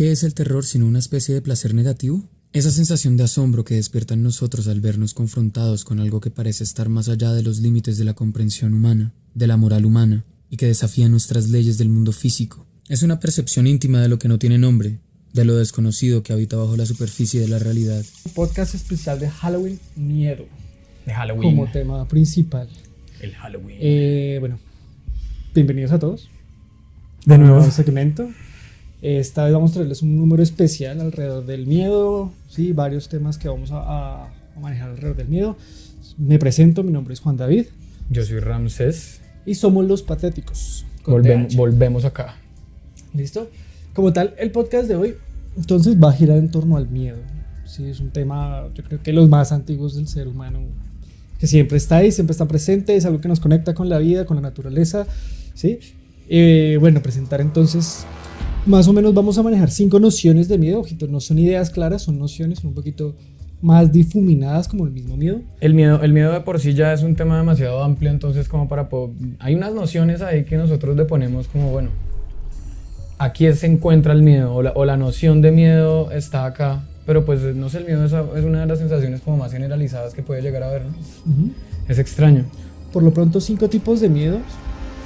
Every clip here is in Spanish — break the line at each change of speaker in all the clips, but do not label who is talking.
¿Qué es el terror sino una especie de placer negativo? Esa sensación de asombro que despierta en nosotros al vernos confrontados con algo que parece estar más allá de los límites de la comprensión humana, de la moral humana, y que desafía nuestras leyes del mundo físico. Es una percepción íntima de lo que no tiene nombre, de lo desconocido que habita bajo la superficie de la realidad.
Un podcast especial de Halloween, miedo.
De Halloween.
Como tema principal.
El Halloween.
Bueno, bienvenidos a todos.
De nuevo.
Nuevo segmento. Esta vez vamos a traerles un número especial alrededor del miedo. Sí, varios temas que vamos a manejar alrededor del miedo. Me presento, mi nombre es Juan David.
Yo soy Ramsés.
Y somos Los Patéticos.
Volvemos acá.
¿Listo? Como tal, el podcast de hoy entonces va a girar en torno al miedo. Sí, es un tema, yo creo que los más antiguos del ser humano, que siempre está ahí, siempre está presente, es algo que nos conecta con la vida, con la naturaleza. ¿Sí? Bueno, presentar entonces, más o menos vamos a manejar 5 nociones de miedo. Ojito, no son ideas claras, son nociones un poquito más difuminadas como el mismo miedo.
El miedo de por sí ya es un tema demasiado amplio, entonces como hay unas nociones ahí que nosotros le ponemos como, bueno, aquí se encuentra el miedo, o la noción de miedo está acá, pero pues no sé, el miedo es una de las sensaciones como más generalizadas que puede llegar a haber, ¿no?
Uh-huh.
Es extraño.
Por lo pronto 5 tipos de miedos.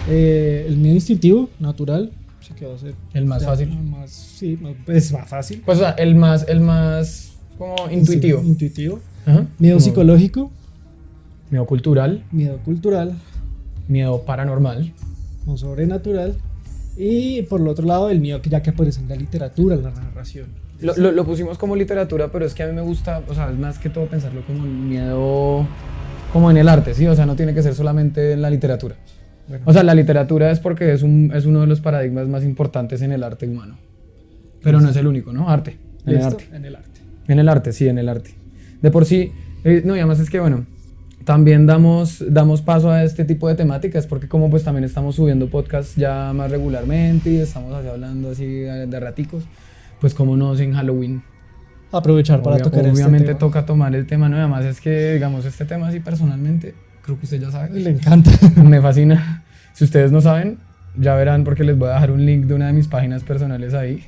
El miedo instintivo, natural, sí que va a ser
el más fácil.
Sí, es más fácil.
Pues o sea, el más como intuitivo.
Sí, intuitivo.
Ajá.
Miedo psicológico.
Miedo cultural.
Miedo cultural.
Miedo paranormal.
O sobrenatural. Y por el otro lado, el miedo que aparece en la literatura, en la narración.
Lo pusimos como literatura, pero es que a mí me gusta, o sea, es más que todo pensarlo como un miedo, como en el arte, ¿sí? O sea, no tiene que ser solamente en la literatura. Bueno. O sea, la literatura es porque es uno de los paradigmas más importantes en el arte humano. Pero no es el único, ¿no? Arte. En el arte.
En el arte.
En el arte, sí, en el arte. De por sí, no, y además es que, bueno, también damos paso a este tipo de temáticas porque como pues también estamos subiendo podcasts ya más regularmente y estamos así hablando así de raticos, pues como no, sin Halloween.
Aprovechar para tocar
obviamente
este tema.
Toca tomar el tema, ¿no? Y además es que, digamos, este tema así personalmente, creo que usted ya sabe.
Le encanta.
Me fascina. Si ustedes no saben, ya verán porque les voy a dejar un link de una de mis páginas personales ahí.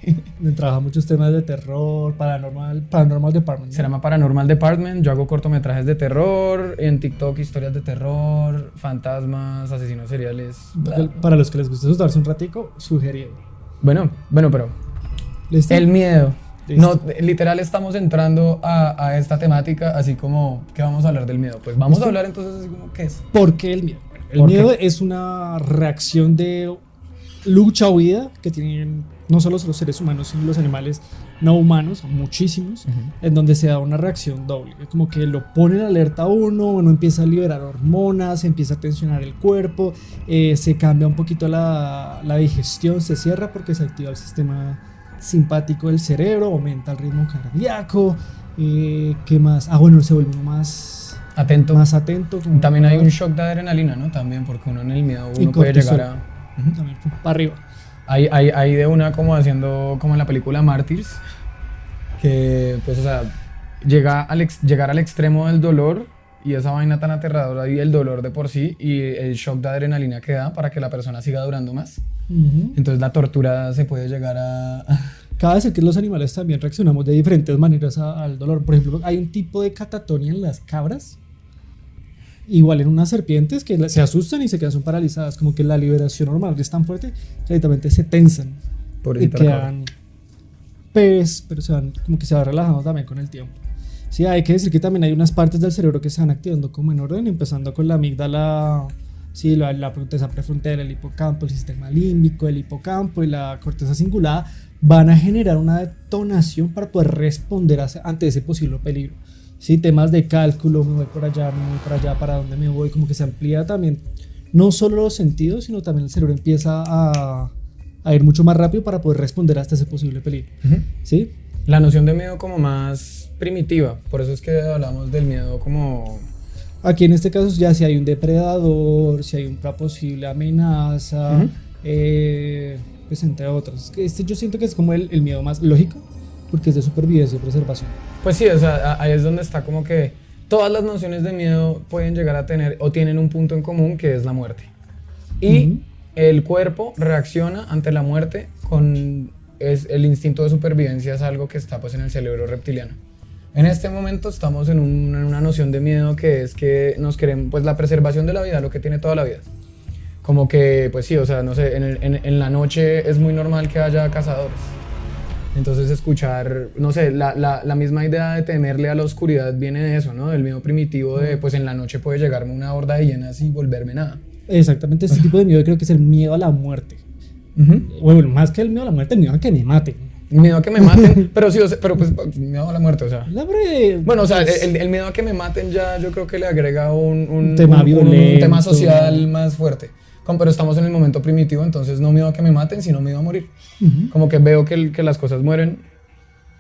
Trabaja muchos temas de terror, Paranormal Department, ¿no?
Se llama Paranormal Department. Yo hago cortometrajes de terror, en TikTok historias de terror, fantasmas, asesinos seriales.
Para los que les gusta asustarse un ratico, sugerido.
Bueno, pero
¿listo?
El miedo.
¿Listo?
No, literal estamos entrando a esta temática así como que vamos a hablar del miedo. Pues vamos a hablar entonces así como ¿qué es?
¿Por qué el miedo? El miedo es una reacción de lucha o huida que tienen no solo los seres humanos, sino los animales no humanos, muchísimos, en donde se da una reacción doble. Es como que lo pone en alerta a uno empieza a liberar hormonas, empieza a tensionar el cuerpo, se cambia un poquito la digestión, se cierra porque se activa el sistema simpático del cerebro, aumenta el ritmo cardíaco. ¿Qué más? Bueno, se vuelve uno más atento.
También hay un shock de adrenalina, ¿no? También, porque uno en el miedo uno puede llegar a...
También, para arriba.
Hay de una como haciendo, como en la película Mártires, que pues, o sea, llegar al extremo del dolor y esa vaina tan aterradora y el dolor de por sí y el shock de adrenalina que da para que la persona siga durando más. Entonces la tortura se puede llegar a...
Cabe decir que los animales también reaccionamos de diferentes maneras al dolor. Por ejemplo, hay un tipo de catatonia en las cabras, igual en unas serpientes que se asustan y se quedan paralizadas, como que la liberación hormonal es tan fuerte que directamente se tensan y quedan pero como que se va relajando también con el tiempo. Sí, hay que decir que también hay unas partes del cerebro que se van activando como en orden, empezando con la amígdala, sí, la corteza prefrontal, el hipocampo, el sistema límbico, el hipocampo y la corteza cingulada van a generar una detonación para poder responder ante ese posible peligro. Sí, temas de cálculo, me voy por allá, para dónde me voy, como que se amplía también, no solo los sentidos, sino también el cerebro empieza a ir mucho más rápido para poder responder hasta ese posible peligro. ¿Sí?
La noción de miedo como más primitiva, por eso es que hablamos del miedo como...
Aquí en este caso ya si hay un depredador, si hay una posible amenaza, pues entre otros. Yo siento que es como el miedo más lógico, porque es de supervivencia y preservación.
Pues sí, o sea, ahí es donde está como que todas las nociones de miedo pueden llegar a tener o tienen un punto en común que es la muerte. Y el cuerpo reacciona ante la muerte con es el instinto de supervivencia, es algo que está pues en el cerebro reptiliano. En este momento estamos en una noción de miedo que es que nos queremos, pues la preservación de la vida, lo que tiene toda la vida. Como que, pues sí, o sea, no sé, en la noche es muy normal que haya cazadores. Entonces escuchar, no sé, la misma idea de temerle a la oscuridad viene de eso, ¿no? Del miedo primitivo de, pues en la noche puede llegarme una horda de hienas y volverme nada.
Exactamente, este tipo de miedo creo que es el miedo a la muerte. Bueno, más que el miedo a la muerte, el miedo a que me maten.
Miedo a que me maten, pero sí, o sea, pero pues miedo a la muerte, o sea. Bueno, o sea, el miedo a que me maten ya yo creo que le agrega un
tema violento,
un tema social más fuerte. Pero estamos en el momento primitivo, entonces no miedo a que me maten, sino miedo a morir. Como que veo que las cosas mueren.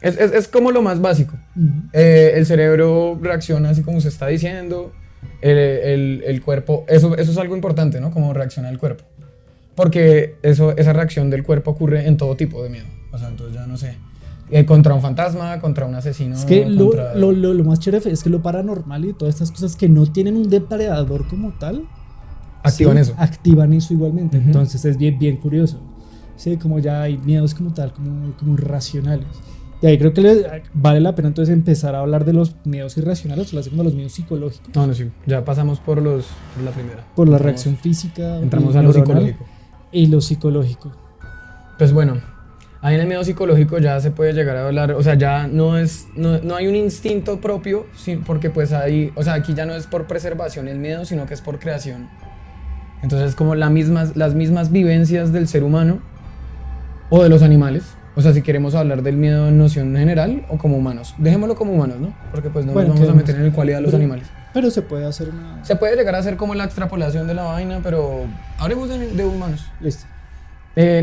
Es como lo más básico. El cerebro reacciona así como se está diciendo. El cuerpo, eso es algo importante, ¿no? Como reacciona el cuerpo. Porque esa reacción del cuerpo ocurre en todo tipo de miedo. O sea, entonces ya no sé. Contra un fantasma, contra un asesino.
Es que lo más chévere es que lo paranormal y todas estas cosas que no tienen un depredador como tal,
activan eso.
Activan eso igualmente. Entonces es bien curioso. Sí, como ya hay miedos como tal, como irracionales. Y ahí creo que vale la pena entonces empezar a hablar de los miedos irracionales, o la segunda, los miedos psicológicos.
No, sí. Ya pasamos por la primera.
Por la reacción física.
Entramos a lo psicológico.
Y lo psicológico.
Pues bueno, ahí en el miedo psicológico ya se puede llegar a hablar, o sea, ya no hay un instinto propio, sí, porque pues ahí, o sea, aquí ya no es por preservación el miedo, sino que es por creación. Entonces como las mismas vivencias del ser humano o de los animales. O sea, si queremos hablar del miedo en noción general o como humanos. Dejémoslo como humanos, ¿no? Porque pues no nos vamos a meter en el cualidad de los animales.
Pero se puede hacer una...
Se puede llegar a hacer como la extrapolación de la vaina, pero hablemos de humanos.
Listo.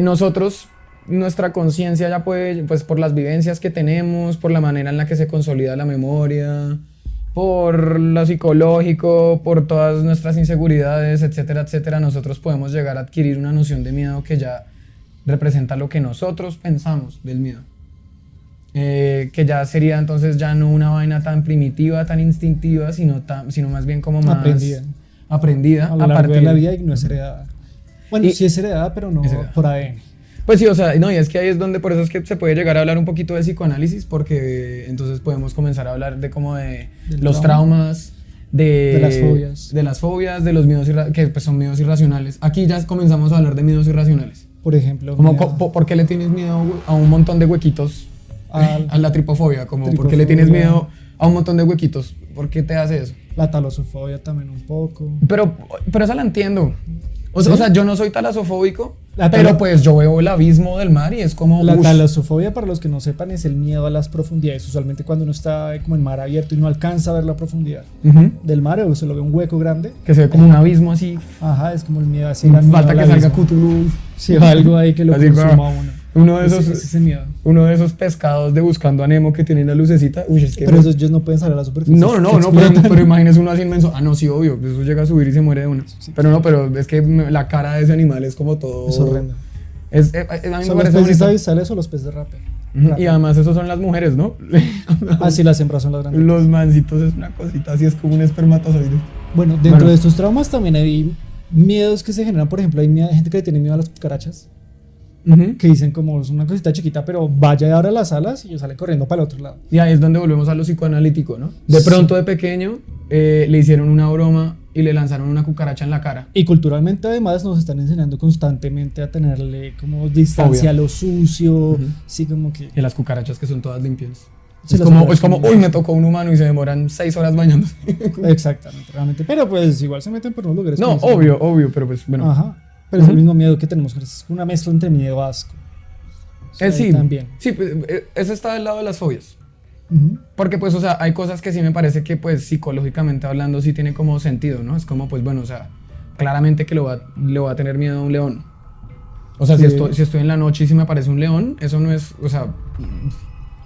Nosotros, nuestra conciencia ya puede, pues por las vivencias que tenemos, por la manera en la que se consolida la memoria, por lo psicológico, por todas nuestras inseguridades, etcétera, etcétera, nosotros podemos llegar a adquirir una noción de miedo que ya representa lo que nosotros pensamos del miedo. Que ya sería entonces ya no una vaina tan primitiva, tan instintiva, sino más bien como más aprendida
a lo largo de la vida y no es heredada. Bueno, sí es heredada, pero no por ADN.
Pues sí, o sea, no, y es que ahí es donde por eso es que se puede llegar a hablar un poquito de psicoanálisis, porque entonces podemos comenzar a hablar de como de los traumas, de las fobias, de los miedos que pues son miedos irracionales. Aquí ya comenzamos a hablar de miedos irracionales.
Por ejemplo,
¿por qué le tienes miedo a un montón de huequitos? A la tripofobia, ¿por qué le tienes miedo a un montón de huequitos? ¿Por qué te hace eso?
La talasofobia también un poco.
Pero esa la entiendo.
¿Sí?
O sea, yo no soy talasofóbico, pero pues yo veo el abismo del mar y es como...
La talasofobia, para los que no sepan, es el miedo a las profundidades. Usualmente cuando uno está como en mar abierto y no alcanza a ver la profundidad del mar, o se lo ve un hueco grande.
Que se ve como un abismo así.
Ajá, es como el miedo así.
Falta que salga Cthulhu.
Sí, algo ahí que lo consuma uno.
Uno de esos,
ese miedo.
Uno de esos pescados de Buscando a Nemo que tienen la lucecita. Uy, es que
pero ellos no pueden salir a la superficie.
No, pero imagínese uno así inmenso. Ah, no, sí, obvio. Eso llega a subir y se muere de una. Sí, pero es que la cara de ese animal es como todo...
Es horrendo.
A mí
¿Son los peces abisales o los peces de rape?
Y además esos son las mujeres, ¿no?
Ah, sí, las hembras son las grandes.
Los mancitos es una cosita así, es como un espermatozoide.
Bueno, dentro de estos traumas también hay miedos que se generan. Por ejemplo, hay gente que le tiene miedo a las cucarachas. Que dicen como es una cosita chiquita, pero vaya y abra las alas y ellos salen corriendo para el otro lado.
Y ahí es donde volvemos a lo psicoanalítico, ¿no? De pronto de pequeño le hicieron una broma y le lanzaron una cucaracha en la cara.
Y culturalmente además nos están enseñando constantemente a tenerle como distancia a lo sucio, sí, como que...
Y las cucarachas que son todas limpias. Sí, es como, uy, me tocó un humano y se demoran 6 horas bañándose.
Exactamente, realmente. Pero pues igual se meten por unos lugares.
No, obvio, pero pues bueno.
Ajá. Pero es el mismo miedo que tenemos, es una mezcla entre miedo y asco.
Sí,
también.
Sí, pues, eso está del lado de las fobias. Porque pues, o sea, hay cosas que sí me parece que pues psicológicamente hablando sí tiene como sentido, ¿no? Es como pues bueno, o sea, claramente que le va a tener miedo a un león. O sea, si estoy en la noche y si me aparece un león, eso no es, o sea...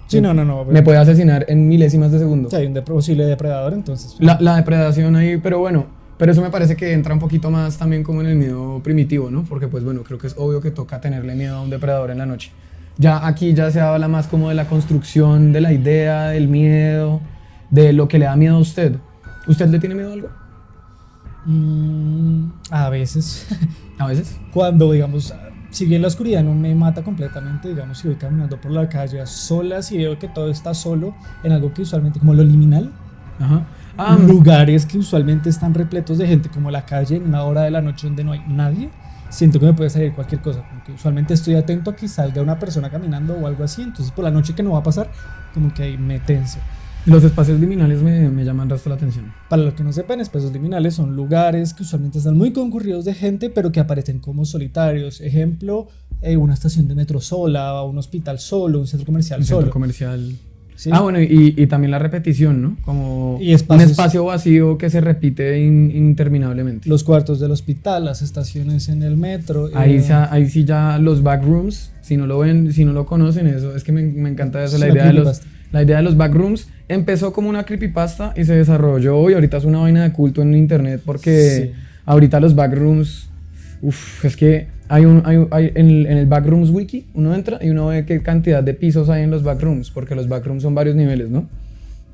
Sí, no.
Me puede asesinar en milésimas de segundo.
Si hay un posible depredador, entonces...
La depredación ahí, pero bueno... Pero eso me parece que entra un poquito más también como en el miedo primitivo, ¿no? Porque pues bueno, creo que es obvio que toca tenerle miedo a un depredador en la noche. Ya aquí ya se habla más como de la construcción, de la idea, del miedo, de lo que le da miedo a usted. ¿Usted le tiene miedo a algo?
A veces.
¿A veces?
Cuando, digamos, si bien la oscuridad no me mata completamente, digamos, si voy caminando por la calle a solas y veo que todo está solo en algo que usualmente, como lo liminal,
Ajá.
lugares que usualmente están repletos de gente, como la calle en una hora de la noche donde no hay nadie, siento que me puede salir cualquier cosa, como que usualmente estoy atento a que salga una persona caminando o algo así, entonces por la noche que no va a pasar, como que ahí me tenso.
Los espacios liminales me llaman resto la atención.
Para los que no sepan, espacios liminales son lugares que usualmente están muy concurridos de gente, pero que aparecen como solitarios. Ejemplo, una estación de metro sola, un hospital solo, un centro comercial
Un
solo.
centro comercial.
¿Sí?
Bueno, y también la repetición, ¿no? Como
Y espacios-
un espacio vacío que se repite interminablemente.
Los cuartos del hospital, las estaciones en el metro.
Ahí sí ya los backrooms, si no lo ven, si no lo conocen, eso es que me encanta eso,
Sí,
la
la
idea de los backrooms empezó como una creepypasta y se desarrolló y ahorita es una vaina de culto en internet porque
Sí.
ahorita los backrooms, es que en el backrooms wiki uno entra y uno ve qué cantidad de pisos hay en los backrooms, porque los backrooms son varios niveles, ¿no?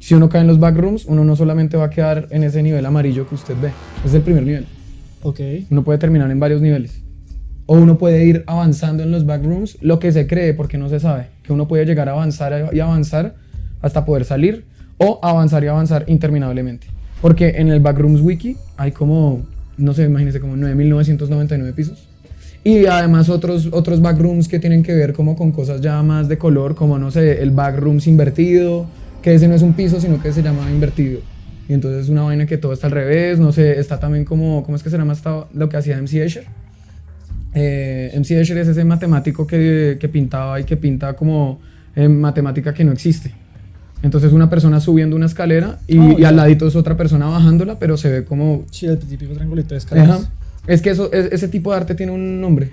Si uno cae en los backrooms, uno no solamente va a quedar en ese nivel amarillo que usted ve, ese es el primer nivel.
Ok.
Uno puede terminar en varios niveles. O uno puede ir avanzando en los backrooms, lo que se cree, porque no se sabe, que uno puede llegar a avanzar y avanzar hasta poder salir, o avanzar y avanzar interminablemente. Porque en el backrooms wiki hay como, no sé, imagínense, como 9.999 pisos. Y además otros backrooms que tienen que ver como con cosas ya más de color, como no sé, el backrooms invertido, que ese no es un piso, sino que se llama invertido. Y entonces es una vaina que todo está al revés, no sé, está también como, ¿cómo es que se llama lo que hacía MC Escher? MC Escher es ese matemático que pintaba y que pinta como matemática que no existe. Entonces una persona subiendo una escalera y al ladito es otra persona bajándola, pero se ve como...
Sí, el típico triangulito de escaleras.
Ajá. Es que ese tipo de arte tiene un nombre.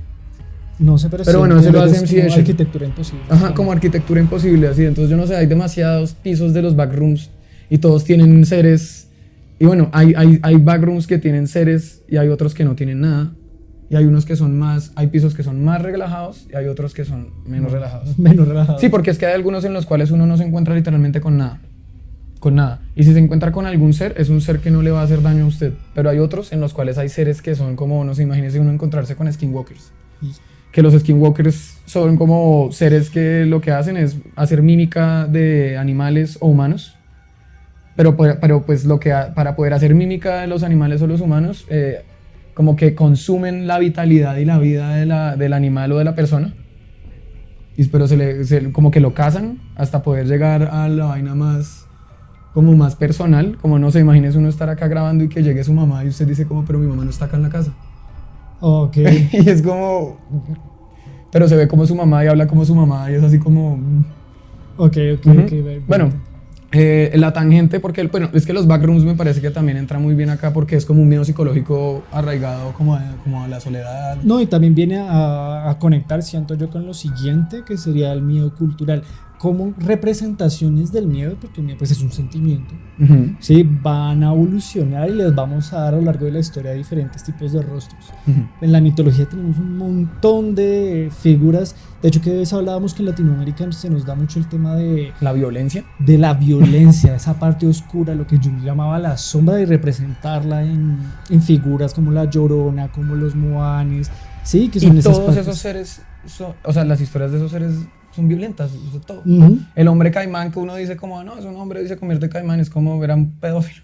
No sé, pero
Pero
sí,
bueno, ese lo
es
hace MC
como
Escher.
arquitectura imposible.
Ajá, como arquitectura imposible, así. Entonces yo no sé, hay demasiados pisos de los backrooms y todos tienen seres. Y bueno, hay backrooms que tienen seres y hay otros que no tienen nada. Y hay unos que son más, hay pisos que son más relajados y hay otros que son menos relajados.
Menos relajado.
Sí, porque es que hay algunos en los cuales uno no se encuentra literalmente con nada. Con nada. Y si se encuentra con algún ser, es un ser que no le va a hacer daño a usted. Pero hay otros en los cuales hay seres que son como, no sé, imagínese uno encontrarse con skinwalkers. Que los skinwalkers son como seres que lo que hacen es hacer mímica de animales o humanos. Pero pues para poder hacer mímica de los animales o los humanos, como que consumen la vitalidad y la vida del animal o de la persona. Pero como que lo cazan hasta poder llegar a la vaina más personal, como no sé, imagínese uno estar acá grabando y que llegue su mamá y usted dice como, pero mi mamá no está acá en la casa.
Ok.
Y es como, pero se ve como su mamá y habla como su mamá y es así como...
Ok.
Bueno, la tangente, porque bueno, es que los backrooms me parece que también entra muy bien acá porque es como un miedo psicológico arraigado como a la soledad.
No, y también viene a conectar, siento yo, con lo siguiente, que sería el miedo cultural. Como representaciones del miedo, porque el miedo pues, es un sentimiento,
Uh-huh.
¿sí? Van a evolucionar y les vamos a dar a lo largo de la historia diferentes tipos de rostros.
Uh-huh.
En la mitología tenemos un montón de figuras. De hecho, que vez hablábamos que en Latinoamérica se nos da mucho el tema de
La violencia.
la violencia, esa parte oscura, lo que Jung llamaba la sombra, y representarla en figuras como la Llorona, como los Moanes, ¿sí? Que son
Y
esas
todos
partes.
esos seres, o sea, las historias de esos seres son violentas, o sea, todo.
Ujú.
El hombre caimán que uno dice como, no, es un hombre y se convierte en caimán, es como era un pedófilo.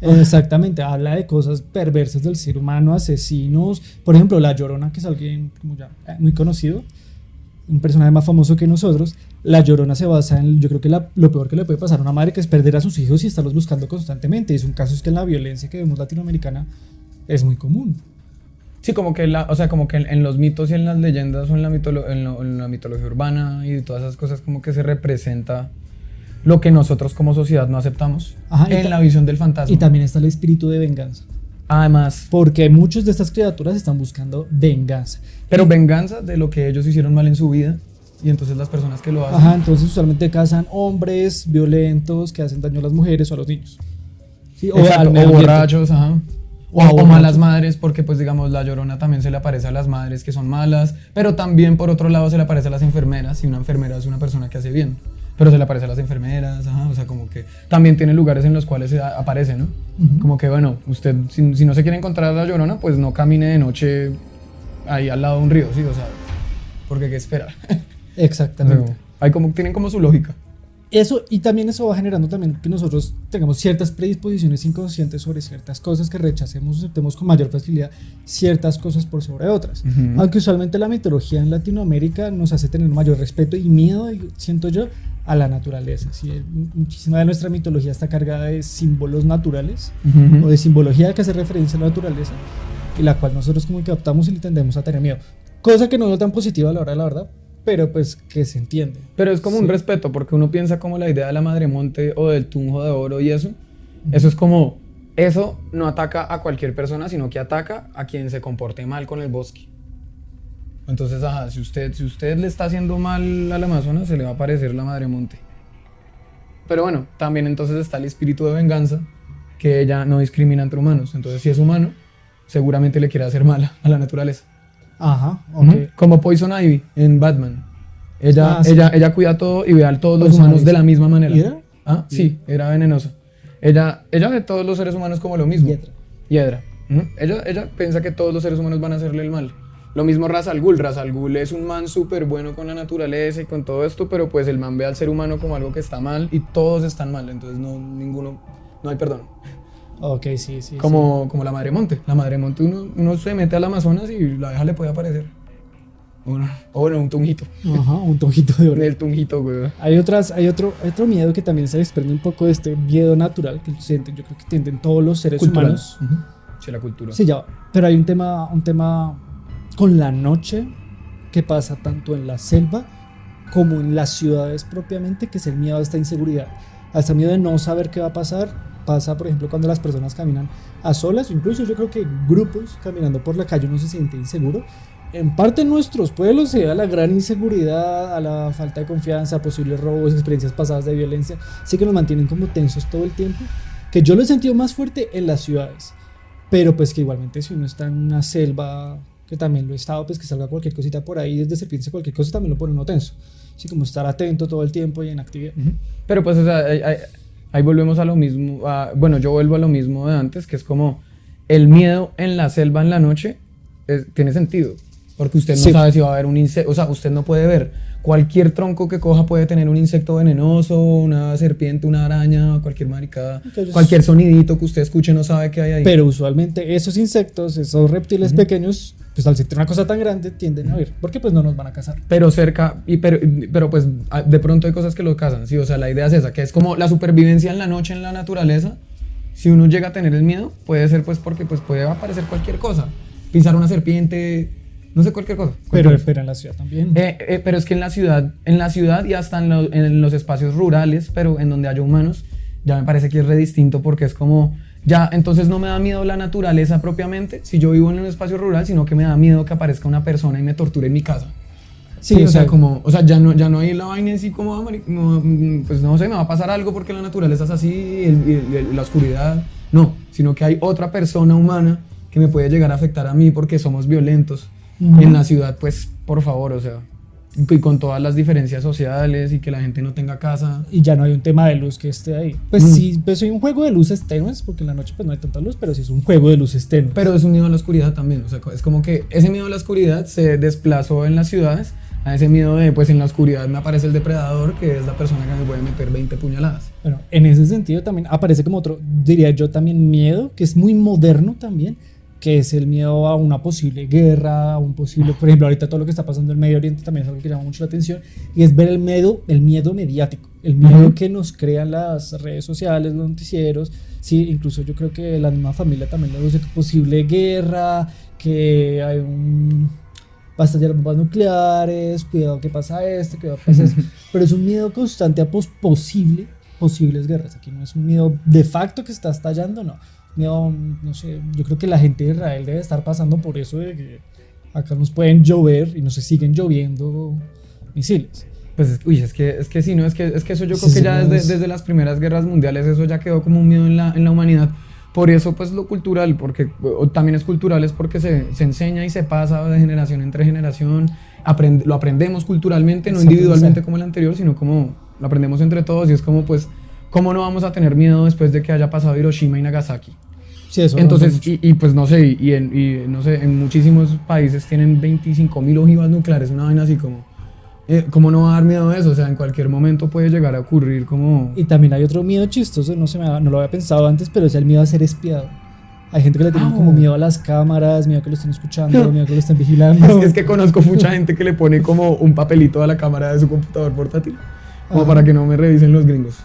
Exactamente, habla de cosas perversas del ser humano, asesinos. Por ejemplo, la Llorona, que es alguien como ya muy conocido, un personaje más famoso que nosotros. La Llorona se basa en, yo creo que lo peor que le puede pasar a una madre, que es perder a sus hijos y estarlos buscando constantemente. Y es un caso es que la violencia que vemos latinoamericana es muy común.
Sí, como que en los mitos y en las leyendas o en la mitología urbana y todas esas cosas como que se representa lo que nosotros como sociedad no aceptamos.
Ajá,
en la visión del fantasma.
Y también está el espíritu de venganza.
Además,
Porque muchas de estas criaturas están buscando venganza.
pero venganza de lo que ellos hicieron mal en su vida y entonces las personas que lo hacen.
Ajá, entonces usualmente cazan hombres violentos que hacen daño a las mujeres o a los niños. Sí,
Exacto,
al medio
o
ambiente.
borrachos, ajá.
O a
O malas
borrachos.
madres, porque pues digamos la Llorona también se le aparece a las madres que son malas, pero también por otro lado se le aparece a las enfermeras, y una enfermera es una persona que hace bien, pero se le aparece a las enfermeras, ajá, o sea, como que también tiene lugares en los cuales aparece, ¿no?
Ujú.
Como que bueno, usted si no se quiere encontrar a la Llorona, pues no camine de noche ahí al lado de un río, sí, o sea, porque qué esperar.
Exactamente.
Tienen como su lógica.
Eso, y también eso va generando también que nosotros tengamos ciertas predisposiciones inconscientes sobre ciertas cosas, que rechacemos, aceptemos con mayor facilidad ciertas cosas por sobre otras. Aunque usualmente la mitología en Latinoamérica nos hace tener mayor respeto y miedo, siento yo, a la naturaleza. ¿Sí? Muchísima de nuestra mitología está cargada de símbolos naturales o de simbología que hace referencia a la naturaleza, y la cual nosotros como que adoptamos y le tendemos a tener miedo. Cosa que no veo tan positiva a la hora de la verdad, pero pues que se entiende.
Pero es como un respeto, porque uno piensa como la idea de la Madre Monte o del Tunjo de Oro y eso es como, eso no ataca a cualquier persona, sino que ataca a quien se comporte mal con el bosque. Entonces, si usted le está haciendo mal al Amazonas, se le va a aparecer la Madre Monte. Pero bueno, también entonces está el espíritu de venganza, que ella no discrimina entre humanos. Entonces, si es humano, seguramente le quiere hacer mal a la naturaleza.
Ajá, ok.
Como Poison Ivy en Batman.
Sí.
Ella cuida todo y ve a todos los humanos de la misma manera.
¿Y era?
Sí, era venenosa. Ella ve a todos los seres humanos como lo mismo. Hiedra. Ella piensa que todos los seres humanos van a hacerle el mal. Lo mismo Ra's al Ghul. Ra's al Ghul es un man súper bueno con la naturaleza y con todo esto, pero pues el man ve al ser humano como algo que está mal y todos están mal, entonces no hay perdón.
Ok, sí.
Como la Madre Monte. La Madre Monte uno se mete al Amazonas y la abeja le puede aparecer. O bueno, un tunjito.
Ajá, un tunjito de oro.
El tunjito, güey.
Hay otro miedo que también se desprende un poco de este miedo natural que sienten, yo creo que tienden todos los seres humanos.
Sí, la cultura.
Sí, ya. Pero hay un tema con la noche que pasa tanto en la selva como en las ciudades propiamente, que es el miedo a esta inseguridad, a este miedo de no saber qué va a pasar. Pasa, por ejemplo, cuando las personas caminan a solas, o incluso yo creo que grupos caminando por la calle uno se siente inseguro. En parte en nuestros pueblos se da la gran inseguridad, a la falta de confianza, a posibles robos, experiencias pasadas de violencia, sí que nos mantienen como tensos todo el tiempo, que yo lo he sentido más fuerte en las ciudades, pero pues que igualmente si uno está en una selva, que también lo he estado, pues que salga cualquier cosita por ahí, desde serpientes, cualquier cosa también lo pone uno tenso, así como estar atento todo el tiempo y en actividad.
Pero pues o sea, ahí volvemos a lo mismo, yo vuelvo a lo mismo de antes, que es como el miedo en la selva en la noche tiene sentido, porque usted no sabe si va a haber un insecto, o sea, usted no puede ver, cualquier tronco que coja puede tener un insecto venenoso, una serpiente, una araña, cualquier maricada, cualquier sonidito que usted escuche no sabe qué hay ahí.
Pero usualmente esos insectos, esos reptiles pequeños, pues al sentir una cosa tan grande tienden a huir, porque pues no nos van a cazar.
Pero cerca, pero pues de pronto hay cosas que los cazan, sí, o sea, la idea es esa, que es como la supervivencia en la noche en la naturaleza. Si uno llega a tener el miedo, puede ser pues porque pues puede aparecer cualquier cosa, pisar una serpiente, no sé, cualquier cosa.
Pero en la ciudad también.
Pero es que en la ciudad y hasta en los espacios rurales, pero en donde haya humanos, ya me parece que es re distinto, porque es como, ya, entonces no me da miedo la naturaleza propiamente, si yo vivo en un espacio rural, sino que me da miedo que aparezca una persona y me torture en mi casa. Sí, o sea, ya no hay la vaina así como, pues no sé, me va a pasar algo porque la naturaleza es así, y la oscuridad, no, sino que hay otra persona humana que me puede llegar a afectar a mí porque somos violentos. En la ciudad, pues, por favor, o sea, y con todas las diferencias sociales y que la gente no tenga casa.
Y ya no hay un tema de luz que esté ahí. Pues sí, pues hay un juego de luces tenues, porque en la noche pues no hay tanta luz, pero sí es un juego de luces tenues.
Pero es un miedo a la oscuridad también, o sea, es como que ese miedo a la oscuridad se desplazó en las ciudades a ese miedo de, pues en la oscuridad me aparece el depredador, que es la persona que me puede meter 20 puñaladas.
Bueno, en ese sentido también aparece como otro, diría yo también, miedo, que es muy moderno también, que es el miedo a una posible guerra, a un posible, por ejemplo, ahorita todo lo que está pasando en el Medio Oriente también es algo que llama mucho la atención, y es ver el miedo mediático, el miedo que nos crean las redes sociales, los noticieros, sí, incluso yo creo que la misma familia también le dice que posible guerra, que hay va a estallar bombas nucleares, cuidado que pasa esto, cuidado que pasa esto, pero es un miedo constante a posibles guerras. Aquí no es un miedo de facto que está estallando, no. Miedo, no sé, yo creo que la gente de Israel debe estar pasando por eso de que acá nos pueden llover y nos siguen lloviendo misiles.
Pues, es que sí, no, es que eso yo creo que ya desde las primeras guerras mundiales eso ya quedó como un miedo en la humanidad. Por eso pues lo cultural, porque también es cultural, es porque se enseña y se pasa de generación entre generación, lo aprendemos culturalmente, no individualmente como el anterior, sino como lo aprendemos entre todos, y es como pues, ¿cómo no vamos a tener miedo después de que haya pasado Hiroshima y Nagasaki?
Sí, eso
Entonces,
mucho.
y pues no sé, no sé, en muchísimos países tienen 25.000 ojivas nucleares, una vaina así como, ¿cómo no va a dar miedo a eso? O sea, en cualquier momento puede llegar a ocurrir como...
Y también hay otro miedo chistoso, no lo había pensado antes, pero es el miedo a ser espiado. Hay gente que le tiene como miedo a las cámaras, miedo a que lo estén escuchando, miedo a que lo estén vigilando.
Es que conozco mucha gente que le pone como un papelito a la cámara de su computador portátil, como para que no me revisen los gringos.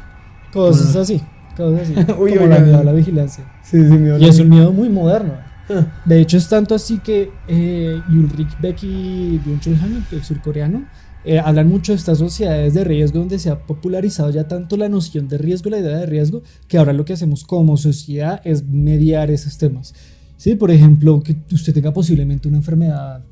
Cosas así,
Uy,
como
oigan.
la miedo a la vigilancia.
Sí, miedo a
Y
la-
es un miedo muy moderno. De hecho, es tanto así que Ulrich Beck y Byung-Chul Han, el surcoreano, hablan mucho de estas sociedades de riesgo donde se ha popularizado ya tanto la noción de riesgo, la idea de riesgo, que ahora lo que hacemos como sociedad es mediar esos temas. ¿Sí? Por ejemplo, que usted tenga posiblemente una enfermedad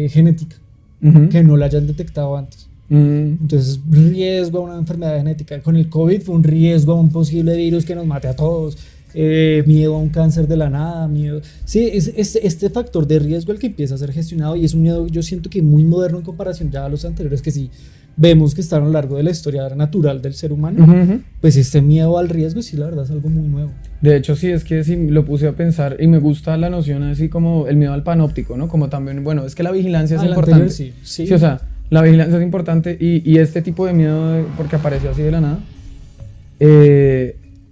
genética
Ujú.
que no la hayan detectado antes. Entonces, riesgo a una enfermedad genética. Con el COVID fue un riesgo a un posible virus que nos mate a todos. Miedo a un cáncer de la nada, miedo. Sí, es este factor de riesgo el que empieza a ser gestionado y es un miedo, yo siento que muy moderno en comparación ya a los anteriores que sí vemos que están a lo largo de la historia natural del ser humano.
Ujú.
Pues este miedo al riesgo sí, la verdad es algo muy nuevo.
De hecho, sí, es que sí lo puse a pensar y me gusta la noción así como el miedo al panóptico, ¿no? Como también, bueno, es que la vigilancia es
Al
importante.
anterior, sí.
Sí, o sea, la vigilancia es importante y este tipo de miedo, porque apareció así de la nada,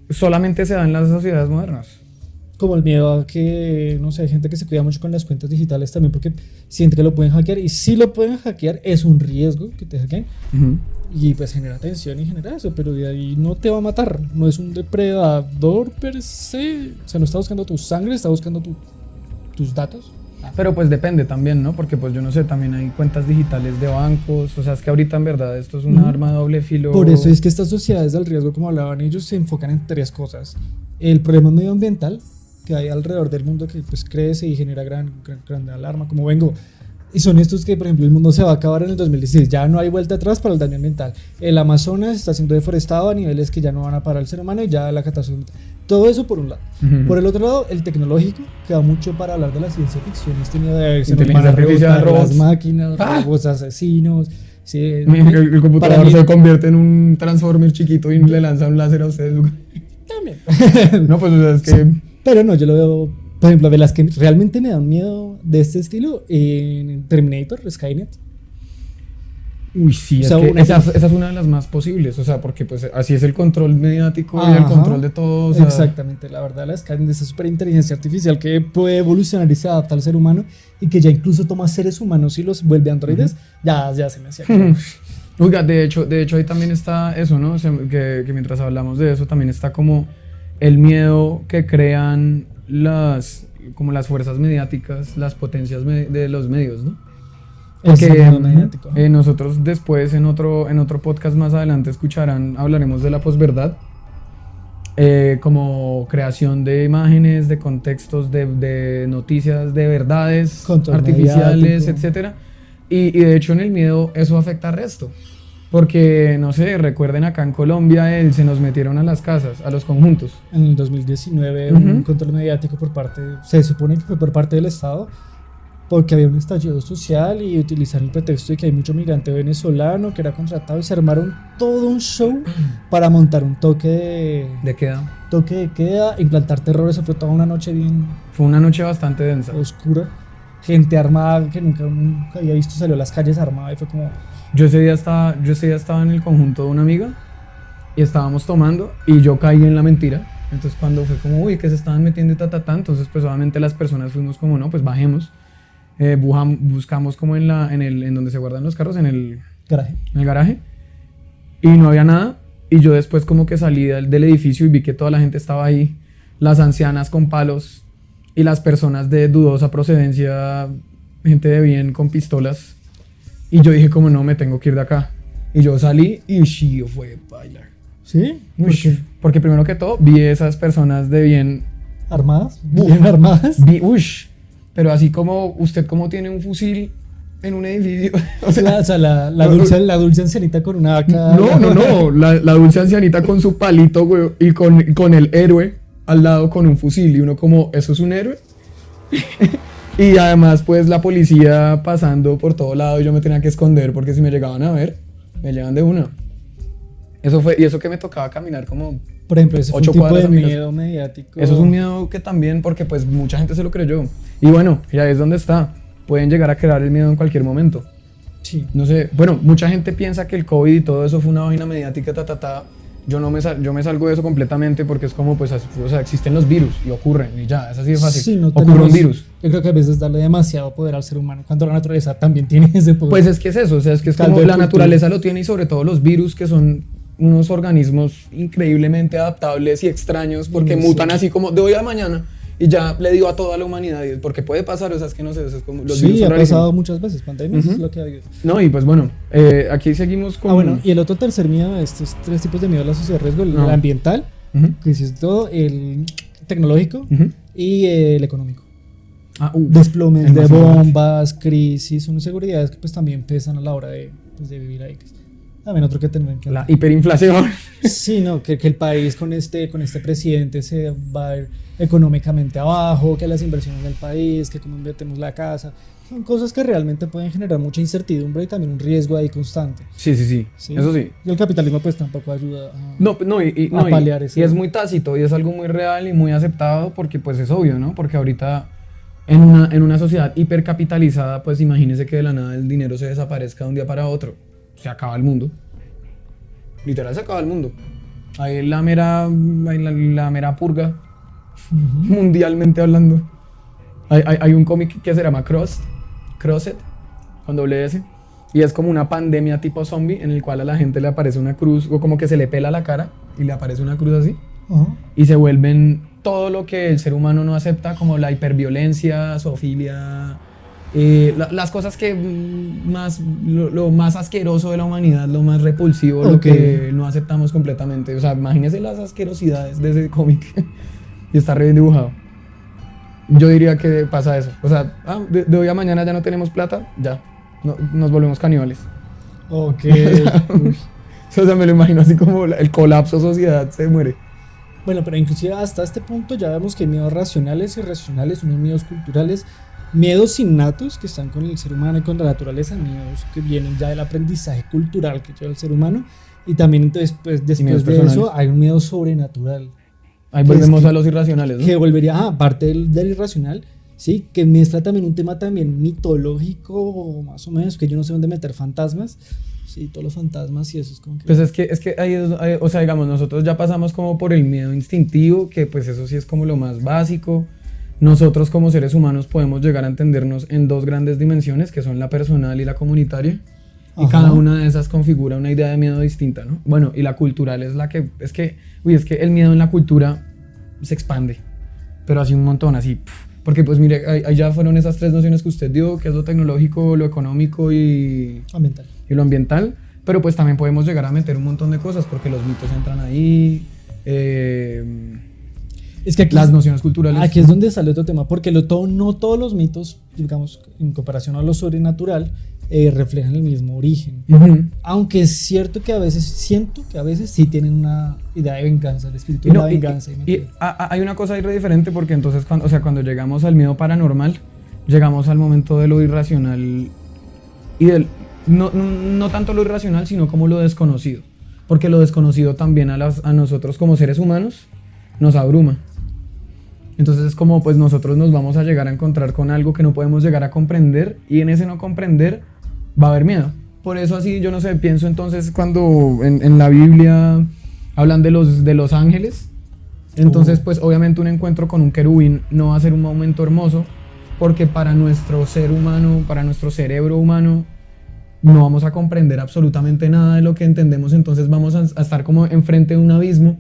solamente se da en las sociedades modernas.
Como el miedo a que, no sé, hay gente que se cuida mucho con las cuentas digitales también porque siente que lo pueden hackear y si lo pueden hackear es un riesgo que te hackeen y pues genera tensión y genera eso, pero de ahí no te va a matar, no es un depredador per se, o sea, no está buscando tu sangre, está buscando tus datos.
Pero pues depende también, ¿no? Porque pues yo no sé, también hay cuentas digitales de bancos, o sea, es que ahorita en verdad esto es un arma de doble filo.
Por eso es que estas sociedades del riesgo, como hablaban ellos, se enfocan en tres cosas. El problema medioambiental que hay alrededor del mundo que pues crece y genera gran alarma, como vengo. Y son estos que, por ejemplo, el mundo se va a acabar en el 2016, ya no hay vuelta atrás para el daño ambiental. El Amazonas está siendo deforestado a niveles que ya no van a parar el ser humano y ya la catástrofe. Todo eso por un lado. Por el otro lado, el tecnológico, que da mucho para hablar de la ciencia ficción. Este miedo de se nos van
Inteligencia
a
artificial,
rebotar las
robots.
máquinas, robots asesinos. Sí,
El computador
para mí-
se convierte en un transformer chiquito y le lanza un láser a ustedes.
también.
No, pues o sea, es que...
Pero no, yo lo veo, por ejemplo, de las que realmente me dan miedo de este estilo, en Terminator, Skynet.
Uy, sí,
O
es
sea,
que
una-
esa es una de las más posibles, o sea, porque pues así es el control mediático y el
Ajá,
control de todo, o sea,
exactamente, la verdad, la Skynet es esa superinteligencia artificial que puede evolucionar y se adapta al ser humano y que ya incluso toma seres humanos y los vuelve androides, ya se me hacía claro.
Oiga, de hecho ahí también está eso, ¿no? O sea, que mientras hablamos de eso también está como el miedo que crean como las fuerzas mediáticas, las potencias de los medios, ¿no?
Ese
Porque
miedo mediático.
nosotros después en otro podcast más adelante hablaremos de la posverdad, como creación de imágenes, de contextos, de noticias, de verdades
Control
artificiales,
mediático.
etcétera. Y de hecho en el miedo eso afecta al resto. Porque, no sé, recuerden acá en Colombia se nos metieron a las casas, a los conjuntos.
En el 2019
Ujú.
un control mediático se supone que fue por parte del Estado, porque había un estallido social y utilizaron el pretexto de que hay mucho migrante venezolano que era contratado y se armaron todo un show para montar un toque
¿De qué edad?
de queda, implantar terror. Eso fue toda una noche bien
Fue una noche bastante densa.
oscura. Gente armada que nunca había visto salió a las calles armada y fue como...
Yo ese día estaba en el conjunto de una amiga y estábamos tomando y yo caí en la mentira. Entonces cuando fue como, uy, que se estaban metiendo y entonces pues obviamente las personas fuimos como, no, pues bajemos. Buscamos como en donde se guardan los carros, en el
Garaje.
y no había nada. Y yo después como que salí del edificio y vi que toda la gente estaba ahí, las ancianas con palos y las personas de dudosa procedencia, gente de bien con pistolas. Y yo dije como no, me tengo que ir de acá. Y yo salí y sí, fue bailar.
¿Sí? ¿Por
Ush,
qué?
porque primero que todo vi esas personas de bien,
¿Armadas? ¿Bien armadas?
pero así como usted como tiene un fusil en un edificio, o sea,
La dulce ancianita con una AK.
no, la dulce ancianita con su palito, güey, y con el héroe al lado con un fusil y uno como, ¿eso es un héroe? Y además pues la policía pasando por todo lado y yo me tenía que esconder porque si me llegaban a ver, me llevan de una. Eso fue, y eso que me tocaba caminar como
Por ejemplo, ese fue
8
un tipo de
cuadras a mi casa.
miedo mediático.
Eso es un miedo que también, porque pues mucha gente se lo creyó. Y bueno, ya es donde está. Pueden llegar a crear el miedo en cualquier momento.
Sí.
No sé, bueno, mucha gente piensa que el COVID y todo eso fue una vaina mediática, Yo yo me salgo de eso completamente porque es como, pues, o sea, existen los virus y ocurren y ya, es así de fácil.
Sí, no
Ocurre
tenemos-
un virus.
Yo creo que a veces darle demasiado poder al ser humano, cuando la naturaleza también tiene ese poder.
Pues es que es eso, o sea, es que es
Caldo
como
de
la
cultivo.
naturaleza lo tiene y sobre todo los virus que son unos organismos increíblemente adaptables y extraños porque
Sí.
mutan así como de hoy a mañana y ya le digo a toda la humanidad, y porque puede pasar, o sea, es que no sé, o sea, es como los virus
sí,
son
ha
rarísimos.
pasado muchas veces, pandemias
Ujú.
es lo que ha habido.
No, y pues bueno, aquí seguimos con...
Bueno, y el otro tercer miedo, estos tres tipos de miedo a la sociedad de riesgo, el
No.
ambiental,
Ujú,
que es todo, el tecnológico
ujú.
y el económico.
Uf,
Desplomes
el
de
más importante.
bombas, crisis, son inseguridades que pues también pesan a la hora pues, de vivir ahí. También otro que tener en cuenta.
La hiperinflación.
Sí, no, que el país con este presidente se va a ir económicamente abajo, que las inversiones del país, que cómo invertimos la casa, son cosas que realmente pueden generar mucha incertidumbre y también un riesgo ahí constante.
Sí, sí, sí,
¿Sí?
eso sí.
Y el capitalismo pues tampoco ayuda a...
No, no,
A paliar eso.
y es muy tácito y es algo muy real y muy aceptado porque pues es obvio, ¿no? Porque ahorita en una sociedad hipercapitalizada, pues imagínese que de la nada el dinero se desaparezca de un día para otro. Se acaba el mundo. Literal se acaba el mundo. Hay la mera purga, mundialmente hablando. Hay un cómic que se llama Crossed, con doble S. Y es como una pandemia tipo zombie en el cual a la gente le aparece una cruz o como que se le pela la cara y le aparece una cruz así.
Ajá.
Y se vuelven todo lo que el ser humano no acepta, como la hiperviolencia, zoofilia, las cosas que lo más asqueroso de la humanidad, lo más repulsivo, lo
Ok.
que no aceptamos completamente. O sea, imagínense las asquerosidades de ese cómic. Y está re bien dibujado. Yo diría que pasa eso. O sea, de hoy a mañana ya no tenemos plata, ya. Nos volvemos caníbales.
Ok. Uy.
O sea, me lo imagino así como el colapso sociedad se muere.
Bueno, pero inclusive hasta este punto ya vemos que hay miedos racionales y irracionales, unos miedos culturales, miedos innatos que están con el ser humano y con la naturaleza, miedos que vienen ya del aprendizaje cultural que lleva el ser humano, y también entonces pues,
miedos
después de
personales.
eso hay un miedo sobrenatural
Ahí
Que
volvemos
es que-
a los irracionales, ¿no?
que volvería aparte del irracional, sí, que mezcla también un tema también mitológico más o menos, que yo no sé dónde meter fantasmas, sí, todos los fantasmas y eso es como que...
Pues es que o sea, digamos, nosotros ya pasamos como por el miedo instintivo, que pues eso sí es como lo más básico. Nosotros como seres humanos podemos llegar a entendernos en dos grandes dimensiones, que son la personal y la comunitaria. Y
Ajá.
cada una de esas configura una idea de miedo distinta, ¿no? Bueno, y la cultural es la que, es que el miedo en la cultura se expande, pero así un montón, así, porque pues mire, ahí ya fueron esas tres nociones que usted dio, que es lo tecnológico, lo económico y
ambiental.
lo ambiental, pero pues también podemos llegar a meter un montón de cosas, porque los mitos entran ahí,
Es que aquí,
las nociones culturales.
aquí es donde sale otro tema, porque no todos los mitos, digamos, en comparación a lo sobrenatural, reflejan el mismo origen.
Ujú.
Aunque es cierto que a veces, siento que a veces sí tienen una idea de venganza, el espíritu
Y
de
no,
la venganza.
hay una cosa ahí re diferente porque entonces cuando llegamos al miedo paranormal, llegamos al momento de lo irracional y no tanto lo irracional, sino como lo desconocido. Porque lo desconocido también a nosotros como seres humanos nos abruma. Entonces es como pues nosotros nos vamos a llegar a encontrar con algo que no podemos llegar a comprender y en ese no comprender va a haber miedo. Por eso así, yo no sé, pienso entonces cuando en la Biblia hablan de los ángeles, entonces pues obviamente un encuentro con un querubín no va a ser un momento hermoso porque para nuestro ser humano, para nuestro cerebro humano, no vamos a comprender absolutamente nada de lo que entendemos, entonces vamos a estar como enfrente de un abismo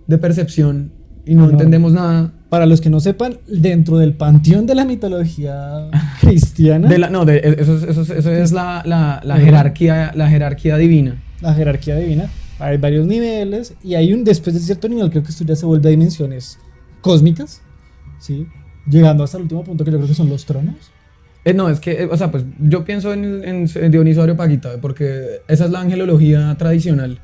de percepción y no entendemos nada.
Para los que no sepan, dentro del panteón de la mitología cristiana,
Eso es la jerarquía divina.
la jerarquía divina, hay varios niveles y hay después de cierto nivel, creo que esto ya se vuelve a dimensiones cósmicas, ¿sí? Llegando hasta el último punto que yo creo que son los tronos.
No, es que, o sea, pues yo pienso en Dioniso Areopagita, porque esa es la angelología tradicional.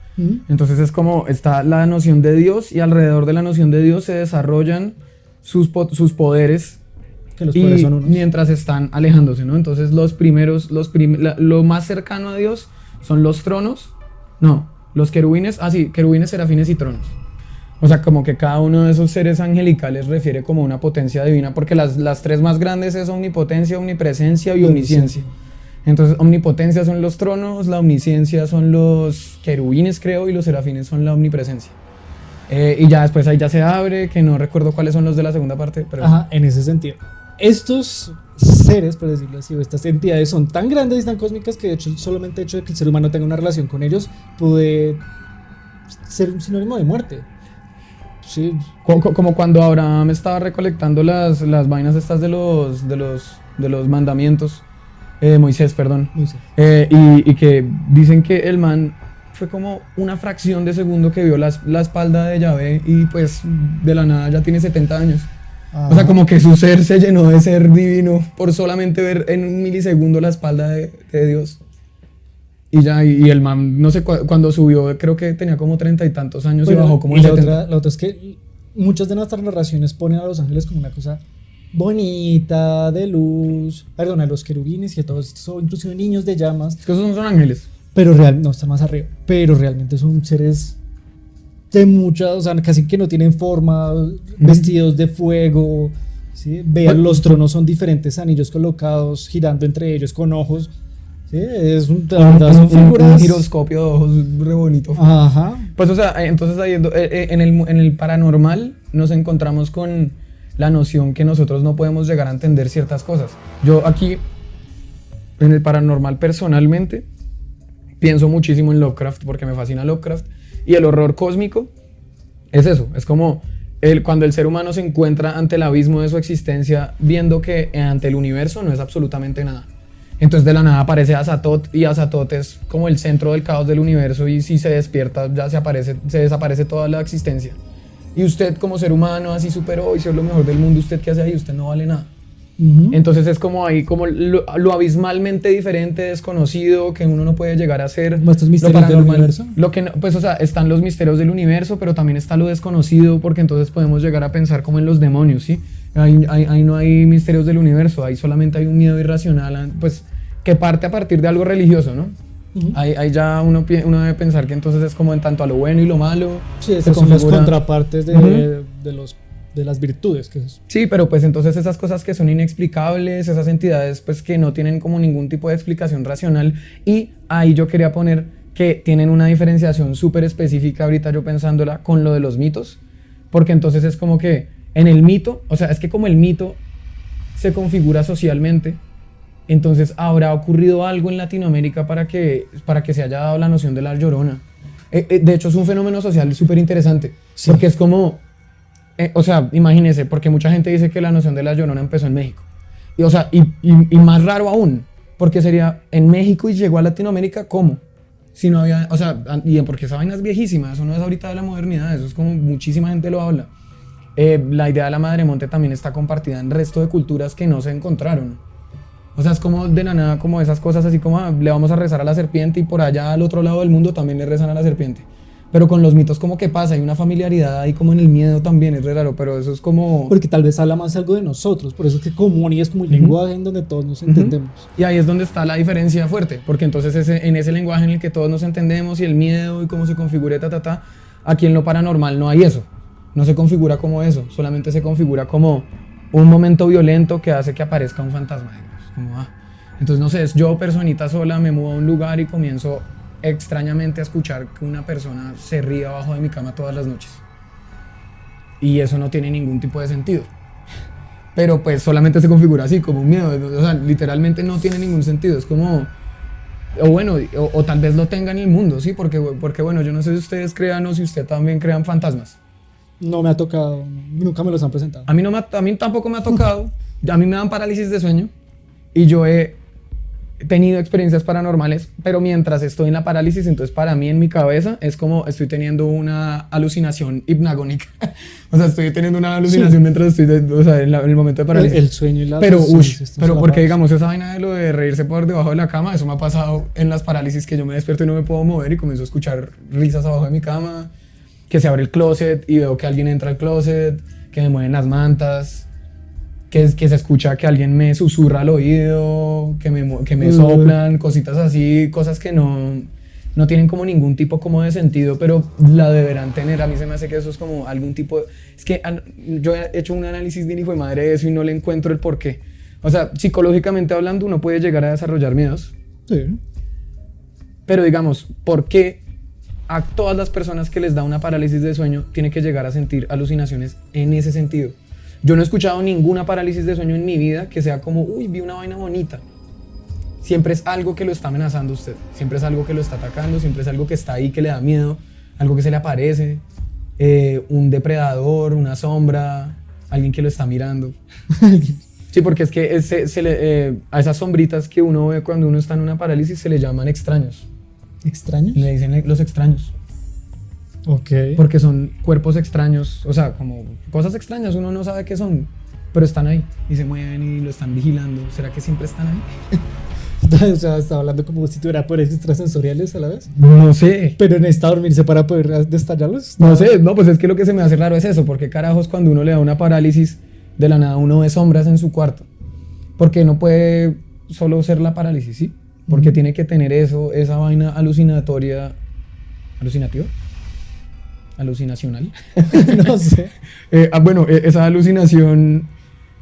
Entonces es como está la noción de Dios y alrededor de la noción de Dios se desarrollan sus poderes
Que los poderes
y
son unos.
mientras están alejándose, ¿no? Entonces lo más cercano a Dios son los tronos, no, Los querubines, querubines, serafines y tronos. O sea, como que cada uno de esos seres angelicales refiere como una potencia divina, porque las tres más grandes es omnipotencia, omnipresencia y omnisciencia. Entonces, omnipotencia son los tronos, la omnisciencia son los querubines, creo, y los serafines son la omnipresencia. Y ya después ahí ya se abre, que no recuerdo cuáles son los de la segunda parte. Pero...
Ajá, en ese sentido. Estos seres, por decirlo así, o estas entidades son tan grandes y tan cósmicas que de hecho solamente el hecho de que el ser humano tenga una relación con ellos puede ser un sinónimo de muerte. Sí.
Como cuando Abraham estaba recolectando las vainas estas de los mandamientos, Moisés, perdón.
Moisés.
Y que dicen que el man fue como una fracción de segundo que vio la espalda de Yahvé y pues de la nada ya tiene 70 años.
Ajá.
O sea, como que su ser se llenó de ser divino por solamente ver en un milisegundo la espalda de Dios. Y ya, y el man, no sé, cuando subió, creo que tenía como 30 y tantos años,
bueno,
y bajó como
y
en
la
70.
otra es que muchas de nuestras narraciones ponen a los ángeles como una cosa bonita, de luz, perdón, a los querubines y a todos estos, o inclusive niños de llamas.
Es que esos son ángeles.
Pero no, están más arriba. Pero realmente son seres de muchas, o sea, casi que no tienen forma, vestidos de fuego. ¿Sí? Vean, los tronos son diferentes anillos colocados, girando entre ellos con ojos. ¿Sí? Son figuras.
Un giroscopio de ojos re bonito.
Ajá.
Pues, o sea, entonces ahí en el paranormal nos encontramos con la noción que nosotros no podemos llegar a entender ciertas cosas. Yo aquí, en el paranormal personalmente, pienso muchísimo en Lovecraft porque me fascina Lovecraft, y el horror cósmico es eso, es como cuando el ser humano se encuentra ante el abismo de su existencia, viendo que ante el universo no es absolutamente nada. Entonces de la nada aparece Azatoth, y Azatoth es como el centro del caos del universo, y si se despierta ya se desaparece toda la existencia. Y usted como ser humano así superó y ser lo mejor del mundo, ¿usted qué hace ahí? Usted no vale nada. Entonces es como ahí como lo abismalmente diferente, desconocido, que uno no puede llegar a ser.
¿Estos misterios del universo?
Lo que no, pues o sea, están los misterios del universo, pero también está lo desconocido, porque entonces podemos llegar a pensar como en los demonios, ¿sí? Ahí no hay misterios del universo, ahí solamente hay un miedo irracional, pues que parte a partir de algo religioso, ¿no? Ahí ya uno debe pensar que entonces es como en tanto a lo bueno y lo malo.
Sí, esas son las contrapartes de las virtudes.
Sí, pero pues entonces esas cosas que son inexplicables, esas entidades pues que no tienen como ningún tipo de explicación racional, y ahí yo quería poner que tienen una diferenciación súper específica ahorita yo pensándola con lo de los mitos, porque entonces es como que en el mito, o sea, es que como el mito se configura socialmente, entonces habrá ocurrido algo en Latinoamérica para que se haya dado la noción de la Llorona. De hecho es un fenómeno social súper interesante, sí. Porque es como... o sea, imagínese, porque mucha gente dice que la noción de la Llorona empezó en México. Y, o sea, y más raro aún, porque sería en México y llegó a Latinoamérica, ¿cómo? Si no había, o sea, y porque esa vaina es viejísima, eso no es ahorita de la modernidad, eso es como muchísima gente lo habla. La idea de la Madre Monte también está compartida en el resto de culturas que no se encontraron. O sea, es como de la nada, como esas cosas así como le vamos a rezar a la serpiente y por allá al otro lado del mundo también le rezan a la serpiente. Pero con los mitos como que pasa, hay una familiaridad ahí como en el miedo también, es re raro, pero eso es como...
Porque tal vez habla más algo de nosotros, por eso es que común y es como el lenguaje en donde todos nos entendemos.
Y ahí es donde está la diferencia fuerte, porque entonces en ese lenguaje en el que todos nos entendemos y el miedo y cómo se configura, aquí en lo paranormal no hay eso, no se configura como eso, solamente se configura como un momento violento que hace que aparezca un fantasma. Como, entonces no sé, yo personita sola me muevo a un lugar y comienzo extrañamente a escuchar que una persona se ríe abajo de mi cama todas las noches, y eso no tiene ningún tipo de sentido, pero pues solamente se configura así como un miedo, o sea, literalmente no tiene ningún sentido, es como, o bueno, o tal vez lo tenga en el mundo, sí, porque bueno, yo no sé si ustedes crean o si ustedes también crean fantasmas.
No me ha tocado, nunca me los han presentado.
A mí tampoco me ha tocado, a mí me dan parálisis de sueño y yo he tenido experiencias paranormales, pero mientras estoy en la parálisis, entonces para mí en mi cabeza es como estoy teniendo una alucinación hipnagónica. O sea, estoy teniendo una alucinación mientras estoy o sea, en el momento de parálisis.
El sueño y la
pero porque digamos esa vaina de lo de reírse por debajo de la cama, eso me ha pasado en las parálisis, que yo me despierto y no me puedo mover y comienzo a escuchar risas abajo de mi cama, que se abre el closet y veo que alguien entra al closet, que me mueven las mantas, que se escucha que alguien me susurra al oído, que me soplan, cositas así, cosas que no no tienen como ningún tipo como de sentido, pero la deberán tener. A mí se me hace que eso es como algún tipo de... Es que yo he hecho un análisis bien hijo de madre de eso y no le encuentro el porqué. O sea, psicológicamente hablando, uno puede llegar a desarrollar miedos.
Sí.
Pero digamos, ¿por qué a todas las personas que les da una parálisis de sueño tienen que llegar a sentir alucinaciones en ese sentido? Yo no he escuchado ninguna parálisis de sueño en mi vida que sea como, uy, vi una vaina bonita. Siempre es algo que lo está amenazando a usted, siempre es algo que lo está atacando, siempre es algo que está ahí, que le da miedo, algo que se le aparece, un depredador, una sombra, alguien que lo está mirando. Sí, porque es que a esas sombritas que uno ve cuando uno está en una parálisis se le llaman extraños.
¿Extraños?
Le dicen los extraños.
Ok.
Porque son cuerpos extraños, o sea, como cosas extrañas, uno no sabe qué son, pero están ahí y se mueven y lo están vigilando. ¿Será que siempre están ahí?
O sea, estaba hablando como si tuviera poderes extrasensoriales a la vez.
No sé.
Pero necesita dormirse para poder destallarlos.
No sé, no, pues es que lo que se me hace raro es eso, porque carajos cuando uno le da una parálisis, de la nada uno ve sombras en su cuarto. Porque no puede solo ser la parálisis, ¿sí? Porque tiene que tener eso, esa vaina alucinativa, alucinacional.
No sé.
Bueno, esa alucinación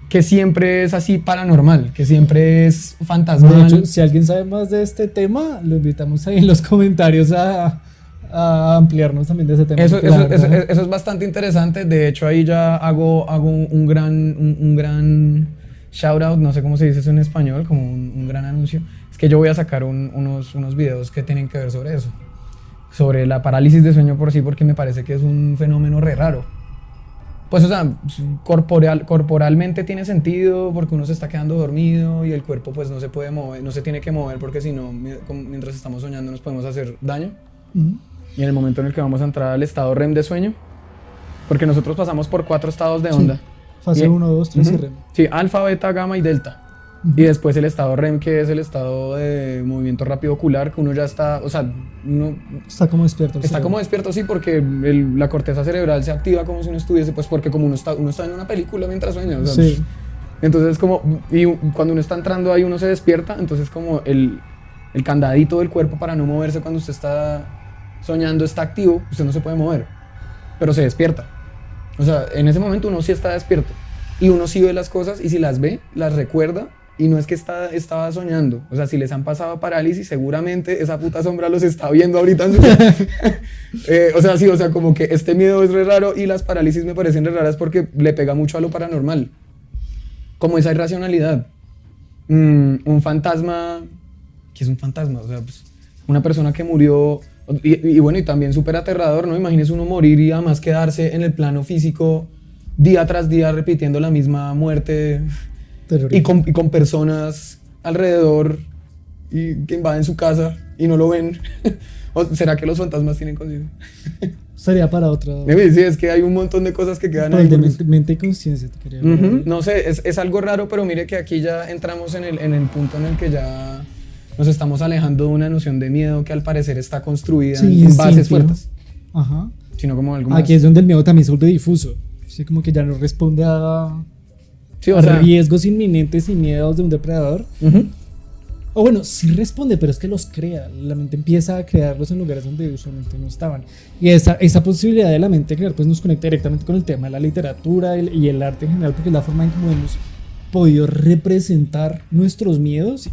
que siempre es así paranormal, que siempre es fantasmal.
De hecho, si alguien sabe más de este tema, lo invitamos ahí en los comentarios a ampliarnos también de ese tema.
Eso es bastante interesante. De hecho, ahí ya hago un gran shout out, no sé cómo se dice eso en español, como un gran anuncio. Es que yo voy a sacar unos videos que tienen que ver sobre eso, sobre la parálisis de sueño por sí, porque me parece que es un fenómeno re raro. Pues, o sea, corporalmente tiene sentido porque uno se está quedando dormido y el cuerpo pues no se puede mover, no se tiene que mover porque si no, mientras estamos soñando nos podemos hacer daño. Y en el momento en el que vamos a entrar al estado REM de sueño, porque nosotros pasamos por 4 estados de onda.
Fase 1, 2, 3 y REM.
Sí, alfa, beta, gamma y delta. Y después el estado REM, que es el estado de movimiento rápido ocular, que uno ya está, o sea, uno
está como despierto.
Está como despierto, sí, porque la corteza cerebral se activa como si uno estuviese, pues porque como uno está en una película mientras sueña. O sea,
sí.
Entonces como, y cuando uno está entrando ahí uno se despierta, entonces como el candadito del cuerpo para no moverse cuando usted está soñando está activo, usted no se puede mover, pero se despierta. O sea, en ese momento uno sí está despierto y uno sí ve las cosas y si las ve, las recuerda. Y no es que estaba soñando, o sea, si les han pasado parálisis, seguramente esa puta sombra los está viendo ahorita en su... o sea, sí, o sea, como que este miedo es re raro y las parálisis me parecen re raras porque le pega mucho a lo paranormal. Como esa irracionalidad. Un fantasma, ¿qué es un fantasma? O sea, pues, una persona que murió, y bueno, y también súper aterrador, ¿no? Imagínese uno morir y además quedarse en el plano físico día tras día repitiendo la misma muerte... Y con personas alrededor y que invaden su casa y no lo ven. ¿O será que los fantasmas tienen conciencia?
Sería para otra.
Sí, es que hay un montón de cosas que quedan
ahí.
De
mente y conciencia, te quería hablar.
No sé, es algo raro, pero mire que aquí ya entramos en el punto en el que ya nos estamos alejando de una noción de miedo que al parecer está construida en bases fuertes.
Ajá.
Sino como algo más.
Aquí es donde el miedo también se vuelve difuso. Así como que ya no responde a...
Sí, o sea,
riesgos inminentes y miedos de un depredador. O bueno, sí responde, pero es que los crea. La mente empieza a crearlos en lugares donde usualmente no estaban. Y esa posibilidad de la mente crear pues nos conecta directamente con el tema de la literatura y el arte en general, porque es la forma en cómo hemos podido representar nuestros miedos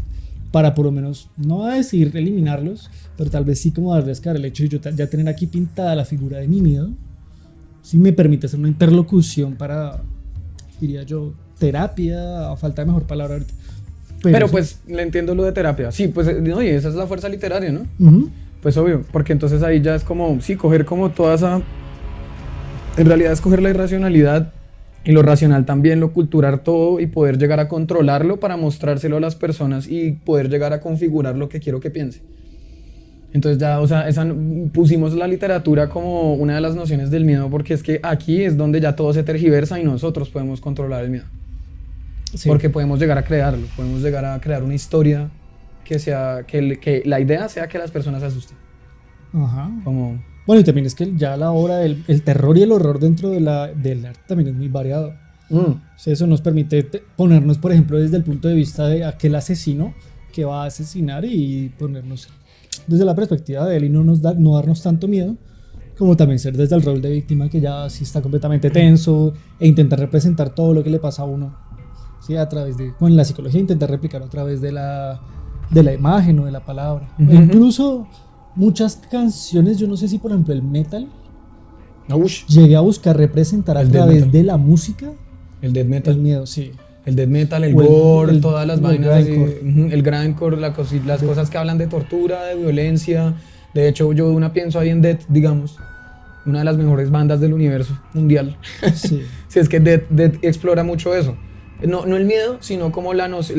para por lo menos, no a decir eliminarlos, pero tal vez sí como darles cara. El hecho de yo ya tener aquí pintada la figura de mi miedo, sí me permite hacer una interlocución para, diría yo, terapia, a falta de mejor palabra ahorita.
Pero pues le entiendo lo de terapia. Sí, pues oye, esa es la fuerza literaria, ¿no? Pues obvio, porque entonces ahí ya es como, sí, coger como toda esa... En realidad es coger la irracionalidad y lo racional también, lo culturar todo y poder llegar a controlarlo para mostrárselo a las personas y poder llegar a configurar lo que quiero que piense. Entonces ya, o sea, pusimos la literatura como una de las nociones del miedo porque es que aquí es donde ya todo se tergiversa y nosotros podemos controlar el miedo. Sí. Porque podemos llegar a crearlo, podemos llegar a crear una historia que la idea sea que las personas se asusten.
Ajá.
Como...
Bueno, y también es que ya a la hora el terror y el horror dentro del arte también es muy variado. O sea, eso nos permite ponernos, por ejemplo, desde el punto de vista de aquel asesino que va a asesinar y ponernos desde la perspectiva de él y no darnos tanto miedo, como también ser desde el rol de víctima, que ya sí está completamente tenso, e intentar representar todo lo que le pasa a uno, ¿sí? A través de, con la psicología, intentar replicarlo a través de la imagen o de la palabra. E incluso muchas canciones, yo no sé si por ejemplo el metal, llegué a buscar representar a
El
través
death
de la música
El death metal.
el miedo, sí.
El death metal, el
O el-
gore,
el-
todas las
el
vainas así,
grindcore.
el grindcore, las cosas que hablan de tortura, de violencia. De hecho, yo una pienso ahí en Death, digamos, una de las mejores bandas del universo mundial.
Sí.
Si es que Death explora mucho eso. No el miedo, sino como
muerte.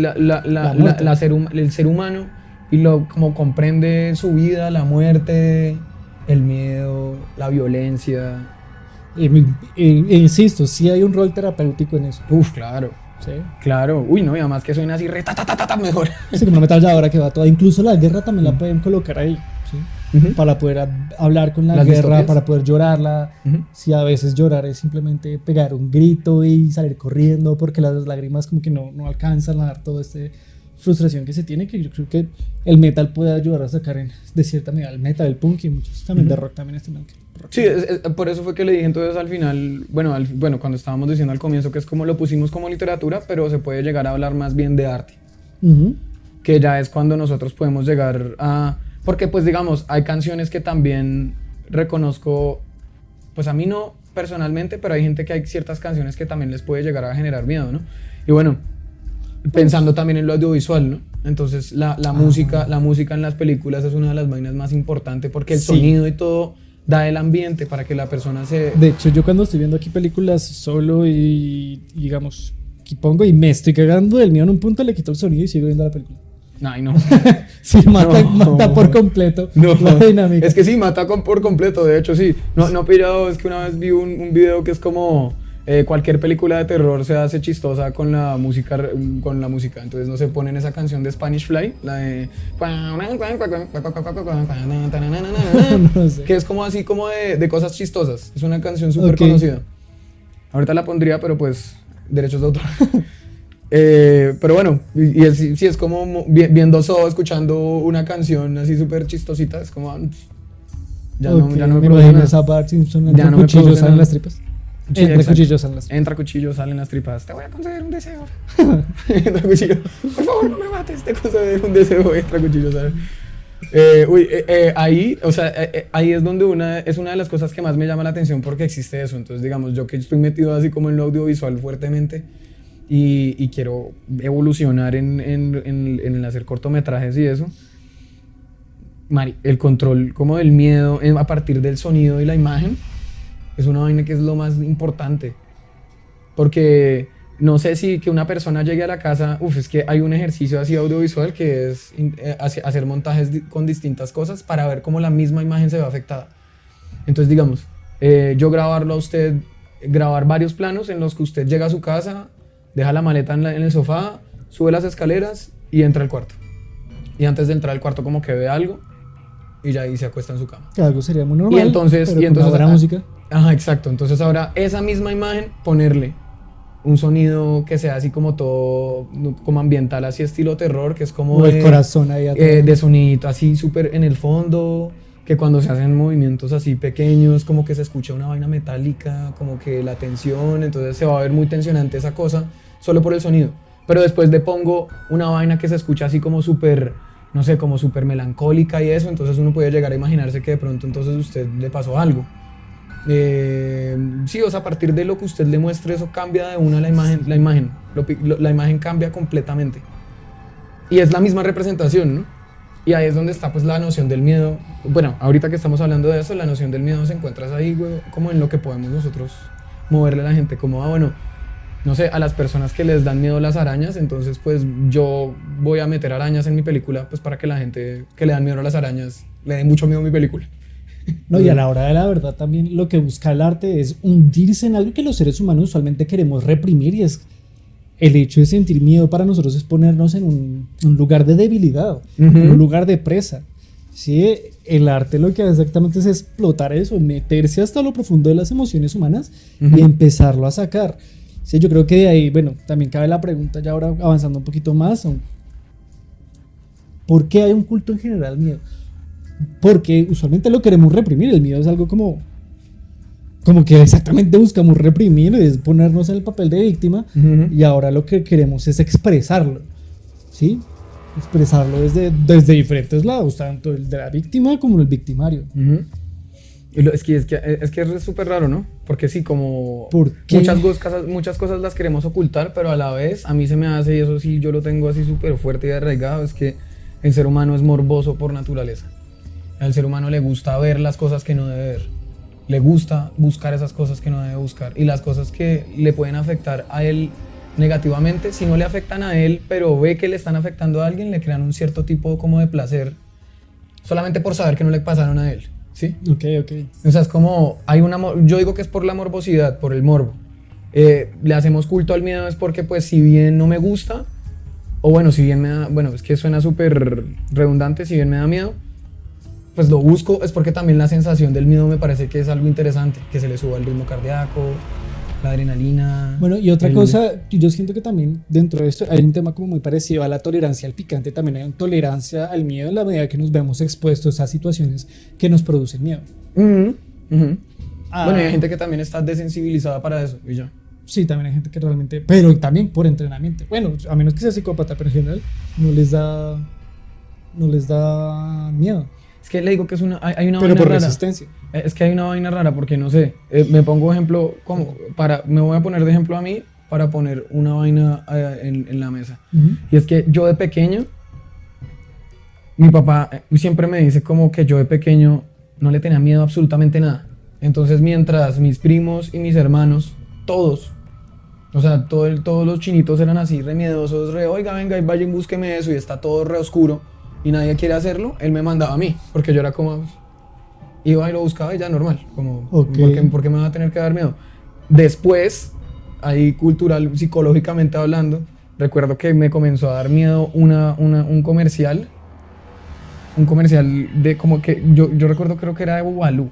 el ser humano y cómo comprende su vida, la muerte, el miedo, la violencia.
Insisto, sí hay un rol terapéutico en eso.
Uf, claro.
¿Sí?
Claro, uy, no, y además que suena así re mejor.
Así como una metralladora que va toda. Incluso la guerra también la pueden colocar ahí, ¿sí? Para poder hablar con la
Las
guerra,
distopias.
para poder llorarla.
Ujú.
Si a veces llorar es simplemente pegar un grito y salir corriendo porque las lágrimas como que no alcanzan a dar toda esta frustración que se tiene, que yo creo que el metal puede ayudar a sacar de cierta manera el metal, el punk y muchos también de rock también rock.
Sí, por eso fue que le dije entonces al final, bueno, cuando estábamos diciendo al comienzo que es como lo pusimos como literatura, pero se puede llegar a hablar más bien de arte,
Ujú.
que ya es cuando nosotros podemos llegar a... Porque pues digamos, hay canciones que también reconozco, pues a mí no personalmente, pero hay gente que hay ciertas canciones que también les puede llegar a generar miedo, ¿no? Y bueno, pensando también en lo audiovisual, ¿no? Entonces la música en las películas es una de las vainas más importantes porque el
Sí.
sonido y todo da el ambiente para que la persona se...
De hecho, yo cuando estoy viendo aquí películas solo y digamos, aquí pongo y me estoy cagando del miedo en un punto, le quito el sonido y sigo viendo la película.
Ay, no.
Sí, mata
No.
por completo
No,
la dinámica.
es que sí, mata por completo, de hecho sí. No pillado, es que una vez vi un video que es como cualquier película de terror se hace chistosa con la música, entonces no se ponen esa canción de Spanish Fly, la de...
No sé.
que es como así como de cosas chistosas, es una canción súper
Ok.
conocida. Ahorita la pondría, pero pues derechos de autor. Pero bueno, sí es como viendo Saw, escuchando una canción así súper chistosita, es como... Ya no me
me
produce
imagino
nada.
esa Bart Simpson
Ya
entre
no me
cuchillos
produce
salen
nada.
las tripas.
Sí,
Entre
exacto.
cuchillos salen las tripas.
Entra cuchillo, salen las tripas. Te voy a conceder un deseo. Entra cuchillo. Por favor, no me mates. Te conceder un deseo. Entra cuchillo, sale. Ahí, o sea, ahí es donde es una de las cosas que más me llama la atención porque existe eso. Entonces, digamos, yo que estoy metido así como en lo audiovisual fuertemente y quiero evolucionar en el hacer cortometrajes y eso. El control como del miedo a partir del sonido y la imagen es una vaina que es lo más importante. Porque no sé si que una persona llegue a la casa, es que hay un ejercicio así audiovisual que es hacer montajes con distintas cosas para ver cómo la misma imagen se ve afectada. Entonces, digamos, yo grabarlo a usted, grabar varios planos en los que usted llega a su casa, deja la maleta en el sofá, sube las escaleras y entra al cuarto. Y antes de entrar al cuarto como que ve algo y ya ahí se acuesta en su cama.
Que algo sería muy normal.
Y entonces,
pero con una buena música.
Ajá, exacto. Entonces ahora esa misma imagen, ponerle un sonido que sea así como todo, como ambiental, así estilo terror, que es como
O el corazón ahí atrás.
de sonidito así súper en el fondo, que cuando se hacen movimientos así pequeños, como que se escucha una vaina metálica, como que la tensión, entonces se va a ver muy tensionante esa cosa, solo por el sonido. Pero después le pongo una vaina que se escucha así como súper, no sé, como súper melancólica y eso, entonces uno puede llegar a imaginarse que de pronto entonces a usted le pasó algo. Sí, o sea, a partir de lo que usted le muestre, eso cambia de una la imagen cambia completamente. Y es la misma representación, ¿no? Y ahí es donde está pues la noción del miedo. Bueno, ahorita que estamos hablando de eso, la noción del miedo se encuentra ahí, güey, como en lo que podemos nosotros moverle a la gente, como, bueno, no sé, a las personas que les dan miedo las arañas, entonces pues yo voy a meter arañas en mi película, pues para que la gente que le dan miedo a las arañas le dé mucho miedo a mi película.
No, y a la hora de la verdad también lo que busca el arte es hundirse en algo que los seres humanos usualmente queremos reprimir, y es el hecho de sentir miedo para nosotros es ponernos en un lugar de debilidad, en un lugar de presa. ¿Sí? El arte lo que hace exactamente es explotar eso, meterse hasta lo profundo de las emociones humanas y empezarlo a sacar. Sí, yo creo que de ahí, bueno, también cabe la pregunta ya ahora avanzando un poquito más, ¿por qué hay un culto en general al miedo? porque usualmente lo queremos reprimir. El miedo es algo como que exactamente buscamos reprimir, es ponernos en el papel de víctima, y ahora lo que queremos es expresarlo, ¿sí? Expresarlo desde diferentes lados, tanto el de la víctima como el victimario.
Es que es súper raro, ¿no? Porque sí, como
¿Por qué?
muchas cosas las queremos ocultar, pero a la vez a mí se me hace, y eso sí yo lo tengo así súper fuerte y arraigado, es que el ser humano es morboso por naturaleza. Al ser humano le gusta ver las cosas que no debe ver. Le gusta buscar esas cosas que no debe buscar. Y las cosas que le pueden afectar a él negativamente, si no le afectan a él, pero ve que le están afectando a alguien, le crean un cierto tipo como de placer solamente por saber que no le pasaron a él, ¿sí?
Ok.
O sea, es como, yo digo que es por la morbosidad, por el morbo. Le hacemos culto al miedo es porque, pues, si bien no me gusta, o bueno, si bien me da, bueno, es que suena súper redundante, si bien me da miedo, pues lo busco, es porque también la sensación del miedo me parece que es algo interesante, que se le suba el ritmo cardíaco, la adrenalina.
Bueno, y otra cosa, yo siento que también dentro de esto hay un tema como muy parecido a la tolerancia al picante, también hay una tolerancia al miedo en la medida que nos vemos expuestos a situaciones que nos producen miedo.
Bueno, y hay gente que también está desensibilizada para eso, y ya.
Sí, también hay gente que realmente, pero también por entrenamiento. Bueno, a menos que sea psicópata, pero en general no les da miedo.
Es que le digo que hay una
pero
vaina
por
rara.
resistencia.
Es que hay una vaina rara porque no sé, me pongo ejemplo, me voy a poner de ejemplo a mí para poner una vaina en la mesa. Y es que yo de pequeño, mi papá siempre me dice como que yo de pequeño no le tenía miedo a absolutamente nada. Entonces mientras mis primos y mis hermanos, todos, o sea, todos los chinitos eran así re miedosos, oiga, venga, y vayan, búsqueme eso, y está todo re oscuro y nadie quiere hacerlo, él me mandaba a mí, porque yo era como, iba y lo buscaba y ya normal, como, ¿por qué me va a tener que dar miedo? Después, ahí cultural, psicológicamente hablando, recuerdo que me comenzó a dar miedo un comercial de como que, yo recuerdo, creo que era de Bubalú.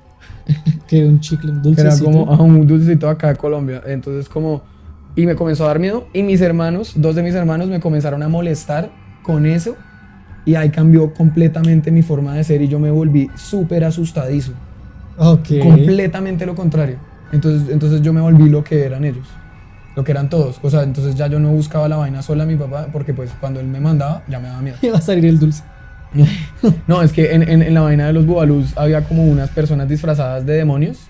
Que un chicle, un dulcecito.
Era como un dulcecito acá de Colombia, entonces como, y me comenzó a dar miedo, y dos de mis hermanos me comenzaron a molestar con eso, y ahí cambió completamente mi forma de ser y yo me volví súper asustadizo. Completamente lo contrario. Entonces yo me volví lo que eran ellos, lo que eran todos. O sea, entonces ya yo no buscaba la vaina sola a mi papá, porque pues cuando él me mandaba ya me daba miedo.
Iba a salir el dulce.
No, es que en la vaina de los bubalús había como unas personas disfrazadas de demonios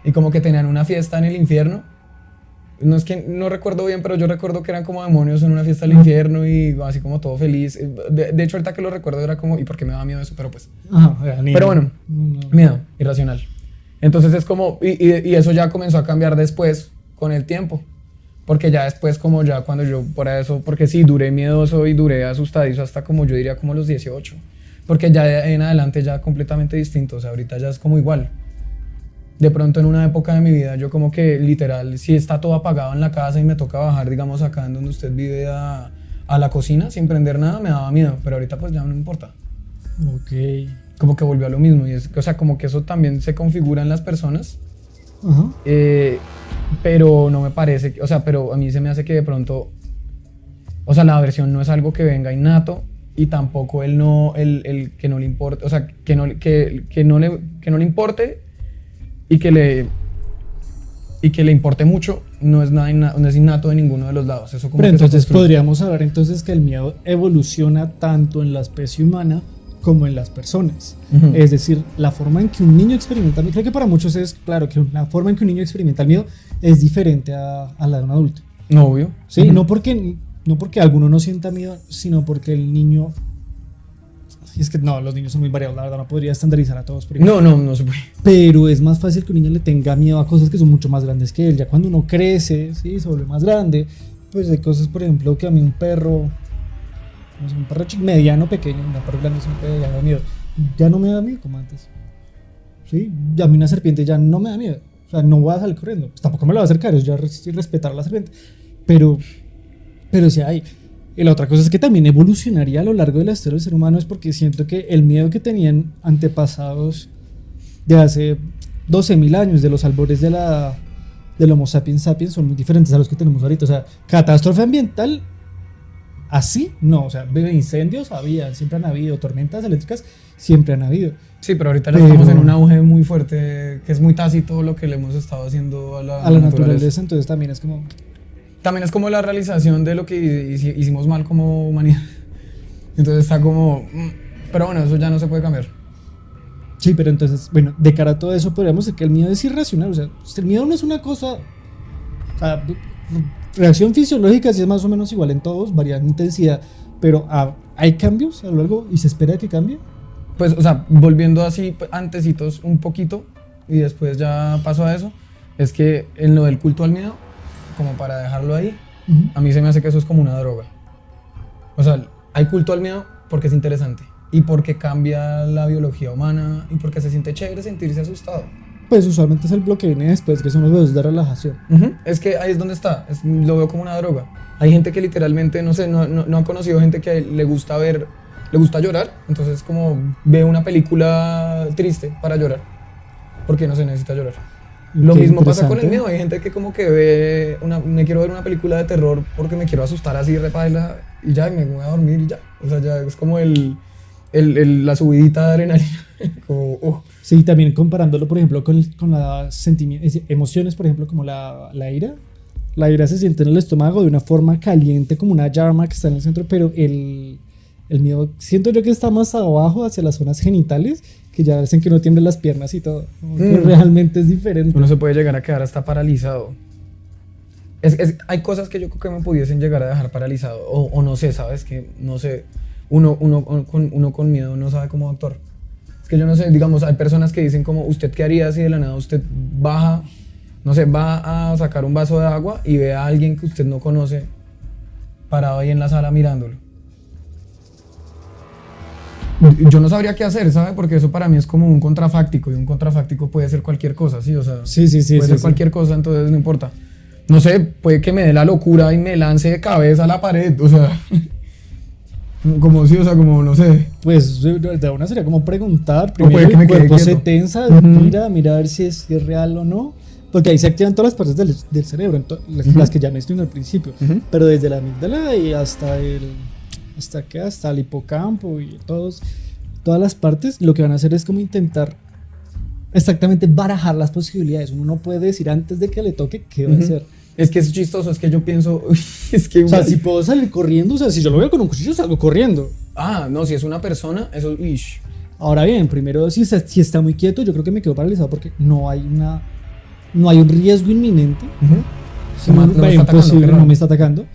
y como que tenían una fiesta en el infierno. No recuerdo bien, pero yo recuerdo que eran como demonios en una fiesta del infierno y así como todo feliz. De hecho, ahorita que lo recuerdo era como, ¿y por qué me daba miedo eso? Pero pues. Pero bueno, miedo, irracional. Entonces es como, y eso ya comenzó a cambiar después con el tiempo. Porque ya después, como ya cuando yo, por eso, porque sí, duré miedoso y duré asustadizo hasta como yo diría como los 18. Porque ya en adelante ya completamente distinto, o sea, ahorita ya es como igual. De pronto en una época de mi vida yo como que literal, si está todo apagado en la casa y me toca bajar, digamos acá en donde usted vive a la cocina sin prender nada, me daba miedo, pero ahorita pues ya no me importa. Como que volvió a lo mismo, y o sea, como que eso también se configura en las personas. Pero no me parece, o sea, pero a mí se me hace que de pronto, o sea, la aversión no es algo que venga innato y tampoco el que no le importe, o sea, que no le importe y que le importe mucho no es innato de ninguno de los lados. Eso como
pero
que
entonces podríamos hablar entonces que el miedo evoluciona tanto en la especie humana como en las personas. Es decir, la forma en que un niño experimenta, creo que para muchos es claro que la forma en que un niño experimenta el miedo es diferente a la de un adulto.
No, obvio.
Sí, no porque alguno no sienta miedo, sino porque el niño... Y es que no, los niños son muy variados, la verdad, no podría estandarizar a todos.
No se puede.
Pero es más fácil que un niño le tenga miedo a cosas que son mucho más grandes que él. Ya cuando uno crece, ¿sí? Se vuelve más grande, pues hay cosas, por ejemplo, que a mí un perro mediano, pequeño, un perro grande siempre ya da miedo. Ya no me da miedo como antes. ¿Sí? A mí una serpiente ya no me da miedo. O sea, no voy a salir corriendo. Pues tampoco me la voy a acercar, es ya respetar a la serpiente. Pero sí hay. Y la otra cosa es que también evolucionaría a lo largo de la historia del ser humano, es porque siento que el miedo que tenían antepasados de hace 12.000 años, de los albores del Homo sapiens sapiens, son muy diferentes a los que tenemos ahorita. O sea, catástrofe ambiental así, no, o sea, incendios había, siempre han habido, tormentas eléctricas siempre han habido.
Sí, pero ahorita ya estamos en un auge muy fuerte, que es muy tácito lo que le hemos estado haciendo a la
naturaleza, entonces también es como...
También es como la realización de lo que hicimos mal como humanidad. Entonces está como... Pero bueno, eso ya no se puede cambiar.
Sí, pero entonces, bueno, de cara a todo eso podríamos decir que el miedo es irracional, o sea, el miedo no es una cosa... O sea, reacción fisiológica sí es más o menos igual en todos, varía en intensidad, pero ¿hay cambios a lo largo y se espera que cambie?
Pues, o sea, volviendo así antecitos un poquito y después ya paso a eso, es que en lo del culto al miedo, como para dejarlo ahí, a mí se me hace que eso es como una droga. O sea, hay culto al miedo porque es interesante y porque cambia la biología humana y porque se siente chévere sentirse asustado.
Pues usualmente es el bloque que viene después, que son los videos de relajación.
Es que ahí es donde está, lo veo como una droga. Hay gente que literalmente, no sé, no ha conocido gente que le gusta llorar, entonces como ve una película triste para llorar, porque no se necesita llorar. Lo mismo pasa con el miedo, hay gente que como que me quiero ver una película de terror porque me quiero asustar así, repaila, y ya, me voy a dormir y ya. O sea, ya es como la subidita de adrenalina. Como,
Sí, también comparándolo, por ejemplo, con las emociones, por ejemplo, como la ira. La ira se siente en el estómago de una forma caliente, como una llama que está en el centro, pero el miedo, siento yo que está más abajo, hacia las zonas genitales, que ya hacen que no tiemblen las piernas y todo. Realmente es diferente.
Uno se puede llegar a quedar hasta paralizado. Hay cosas que yo creo que me pudiesen llegar a dejar paralizado, o no sé, ¿sabes? Que no sé, uno con miedo no sabe cómo actuar. Es que yo no sé, digamos, hay personas que dicen como, ¿usted qué haría si de la nada usted baja, no sé, va a sacar un vaso de agua y ve a alguien que usted no conoce parado ahí en la sala mirándolo? Yo no sabría qué hacer, ¿sabe? Porque eso para mí es como un contrafáctico, y un contrafáctico puede ser cualquier cosa, ¿sí? O sea,
sí,
puede ser cualquier cosa, entonces no importa. No sé, puede que me dé la locura y me lance de cabeza a la pared, o sea... Como sí, o sea, como no sé.
Pues de una sería como preguntar, primero
puede que me
el cuerpo
quede
se
quieto.
tensa, mira a ver si es real o no, porque ahí se activan todas las partes del cerebro, las que ya mencioné al principio, pero desde la amígdala y hasta el hipocampo y todas las partes, lo que van a hacer es como intentar exactamente barajar las posibilidades. Uno no puede decir antes de que le toque qué va a hacer.
Es que es chistoso, es que yo pienso, es que...
O sea, si puedo salir corriendo, o sea, si yo lo veo con un cuchillo, salgo corriendo.
No, si es una persona, eso... Ish.
Ahora bien, primero, si está muy quieto, yo creo que me quedo paralizado porque no hay un riesgo inminente. Si no me está atacando.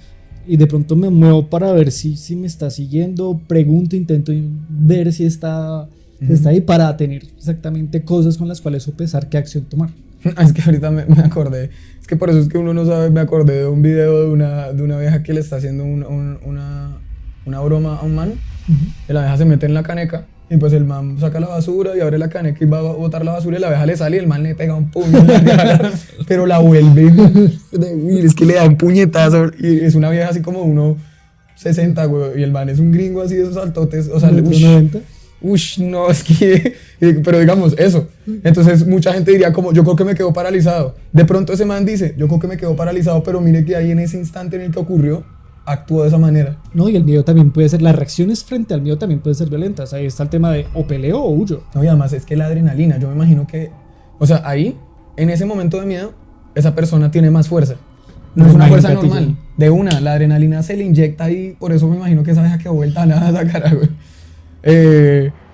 Y de pronto me muevo para ver si me está siguiendo, pregunto, intento ver si está ahí para tener exactamente cosas con las cuales sopesar qué acción tomar.
Es que ahorita me acordé, es que por eso es que uno no sabe, me acordé de un video de una vieja que le está haciendo una broma a un man, y la vieja se mete en la caneca, y pues el man saca la basura y abre la caneca y va a botar la basura y la vieja le sale y el man le pega un puño en la cara, pero la vuelve, es que le da un puñetazo, y es una vieja así como 1.60, güey, y el man es un gringo así de esos altotes, o sea,
1.90.
No, es que, pero digamos eso, entonces mucha gente diría como, yo creo que me quedo paralizado, de pronto ese man dice, yo creo que me quedo paralizado, pero mire que ahí en ese instante en el que ocurrió, actuó de esa manera.
No, y el miedo también puede ser, las reacciones frente al miedo también pueden ser violentas, ahí está el tema de o peleo o huyo.
No, y además es que la adrenalina, yo me imagino que, o sea, ahí, en ese momento de miedo, esa persona tiene más fuerza, no es una fuerza normal, la adrenalina se le inyecta ahí, por eso me imagino que esa vieja quedó vuelta a nada esa cara, güey.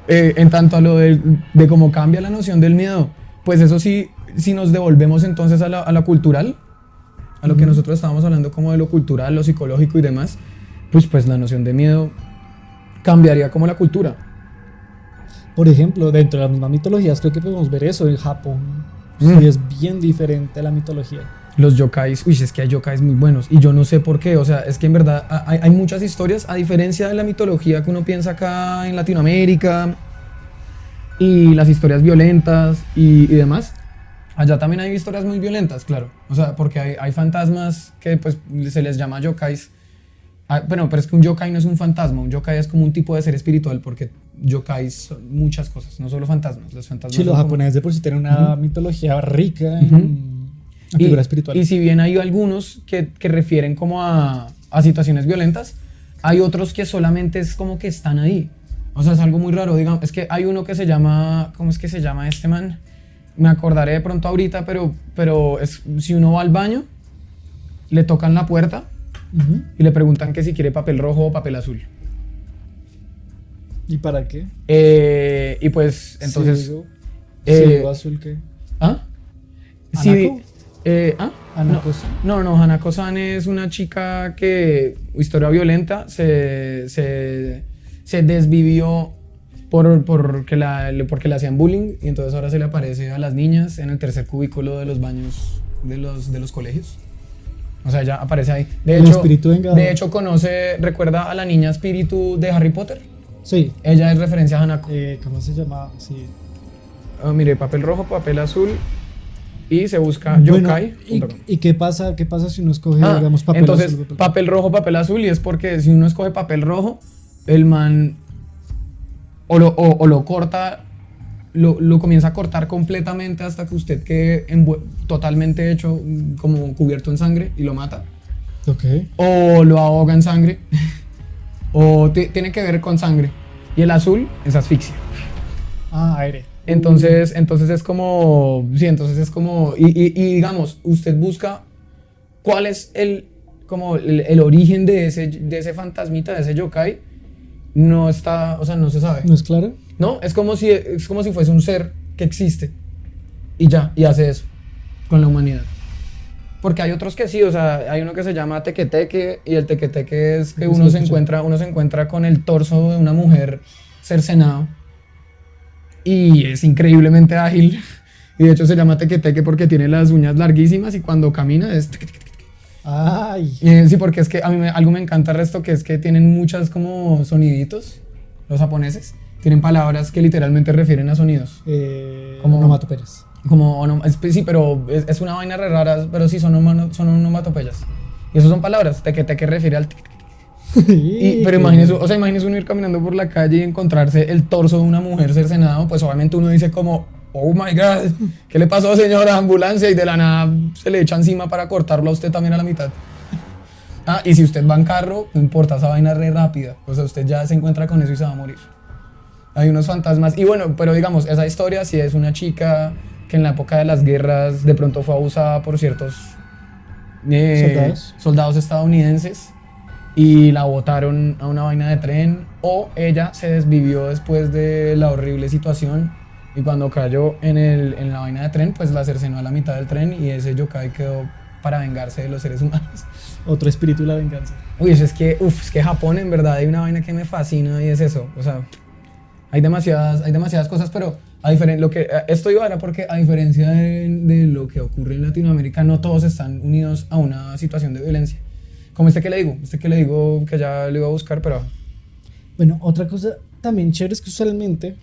En tanto a lo de cómo cambia la noción del miedo, pues eso sí, si nos devolvemos entonces a la cultural, a lo que nosotros estábamos hablando como de lo cultural, lo psicológico y demás, pues la noción de miedo cambiaría como la cultura.
Por ejemplo, dentro de las mismas mitologías creo que podemos ver eso en Japón, sí, es bien diferente la mitología.
Los yokais, es que hay yokais muy buenos y yo no sé por qué, o sea, es que en verdad hay muchas historias, a diferencia de la mitología que uno piensa acá en Latinoamérica y las historias violentas y demás, allá también hay historias muy violentas, claro, o sea, porque hay fantasmas que pues se les llama yokais, pero es que un yokai no es un fantasma, un yokai es como un tipo de ser espiritual porque yokais son muchas cosas, no solo fantasmas, los fantasmas.
Sí, los japoneses de por sí tienen una mitología rica en figura espiritual.
Y si bien hay algunos que refieren como a situaciones violentas, hay otros que solamente es como que están ahí. O sea, es algo muy raro, digamos, es que hay uno que se llama, ¿cómo es que se llama este man? Me acordaré de pronto ahorita, pero es, si uno va al baño, le tocan la puerta y le preguntan que si quiere papel rojo o papel azul.
¿Y para qué?
Y pues, entonces...
Si digo azul, ¿qué?
¿Ah?
¿Hanako?
¿Ah?
¿Hanako-san?
No, Hanako-san es una chica que, historia violenta, se desvivió porque le hacían bullying y entonces ahora se le aparece a las niñas en el tercer cubículo de los baños de los colegios. O sea, ya aparece ahí.
El espíritu vengador.
De hecho, ¿recuerda a la niña espíritu de Harry Potter?
Sí.
Ella es referencia a Hanako.
¿Cómo se llama? Sí.
Mire, papel rojo, papel azul y se busca
Bueno,
yokai.
¿y qué pasa si uno escoge, digamos, papel
entonces,
azul?
papel rojo, papel azul, y es porque si uno escoge papel rojo, el man o lo corta, lo comienza a cortar completamente hasta que usted quede totalmente hecho, como cubierto en sangre y lo mata.
Ok.
O lo ahoga en sangre, o tiene que ver con sangre. Y el azul es asfixia.
Aire.
Entonces es como, sí, y digamos, usted busca cuál es el origen de ese fantasmita, de ese yokai, no está, o sea, no se sabe.
¿No es claro?
No, es como si fuese un ser que existe y ya, y hace eso con la humanidad. Porque hay otros que sí, o sea, hay uno que se llama tequeteque, y el tequeteque es que uno se encuentra con el torso de una mujer cercenado. Y es increíblemente ágil. Y de hecho se llama tequeteque porque tiene las uñas larguísimas y cuando camina es...
Ay.
Sí, porque es que a mí algo me encanta el resto, que es que tienen muchas como soniditos, los japoneses. Tienen palabras que literalmente refieren a sonidos.
Como onomatopeyas.
Sí, pero es una vaina re rara, pero sí son onomatopeyas. Y eso son palabras, tequeteque refiere al... Pero imagínese uno ir caminando por la calle y encontrarse el torso de una mujer cercenado, pues obviamente uno dice como, oh my god, ¿qué le pasó, señora? Ambulancia, y de la nada se le echa encima para cortarlo a usted también a la mitad. Y si usted va en carro, no importa, esa vaina es re rápida, o sea, usted ya se encuentra con eso y se va a morir. Hay unos fantasmas, y bueno, pero digamos, esa historia sí es una chica que en la época de las guerras de pronto fue abusada por ciertos soldados estadounidenses, y la botaron a una vaina de tren, o ella se desvivió después de la horrible situación y cuando cayó en la vaina de tren, pues la cercenó a la mitad del tren y ese yokai quedó para vengarse de los seres humanos.
Otro espíritu de la venganza.
Uy, es que Japón en verdad hay una vaina que me fascina y es eso, o sea, hay demasiadas cosas, pero esto iba a porque a diferencia de lo que ocurre en Latinoamérica, no todos están unidos a una situación de violencia. Como este que le digo que ya le iba a buscar, pero...
Bueno, otra cosa también chévere es que usualmente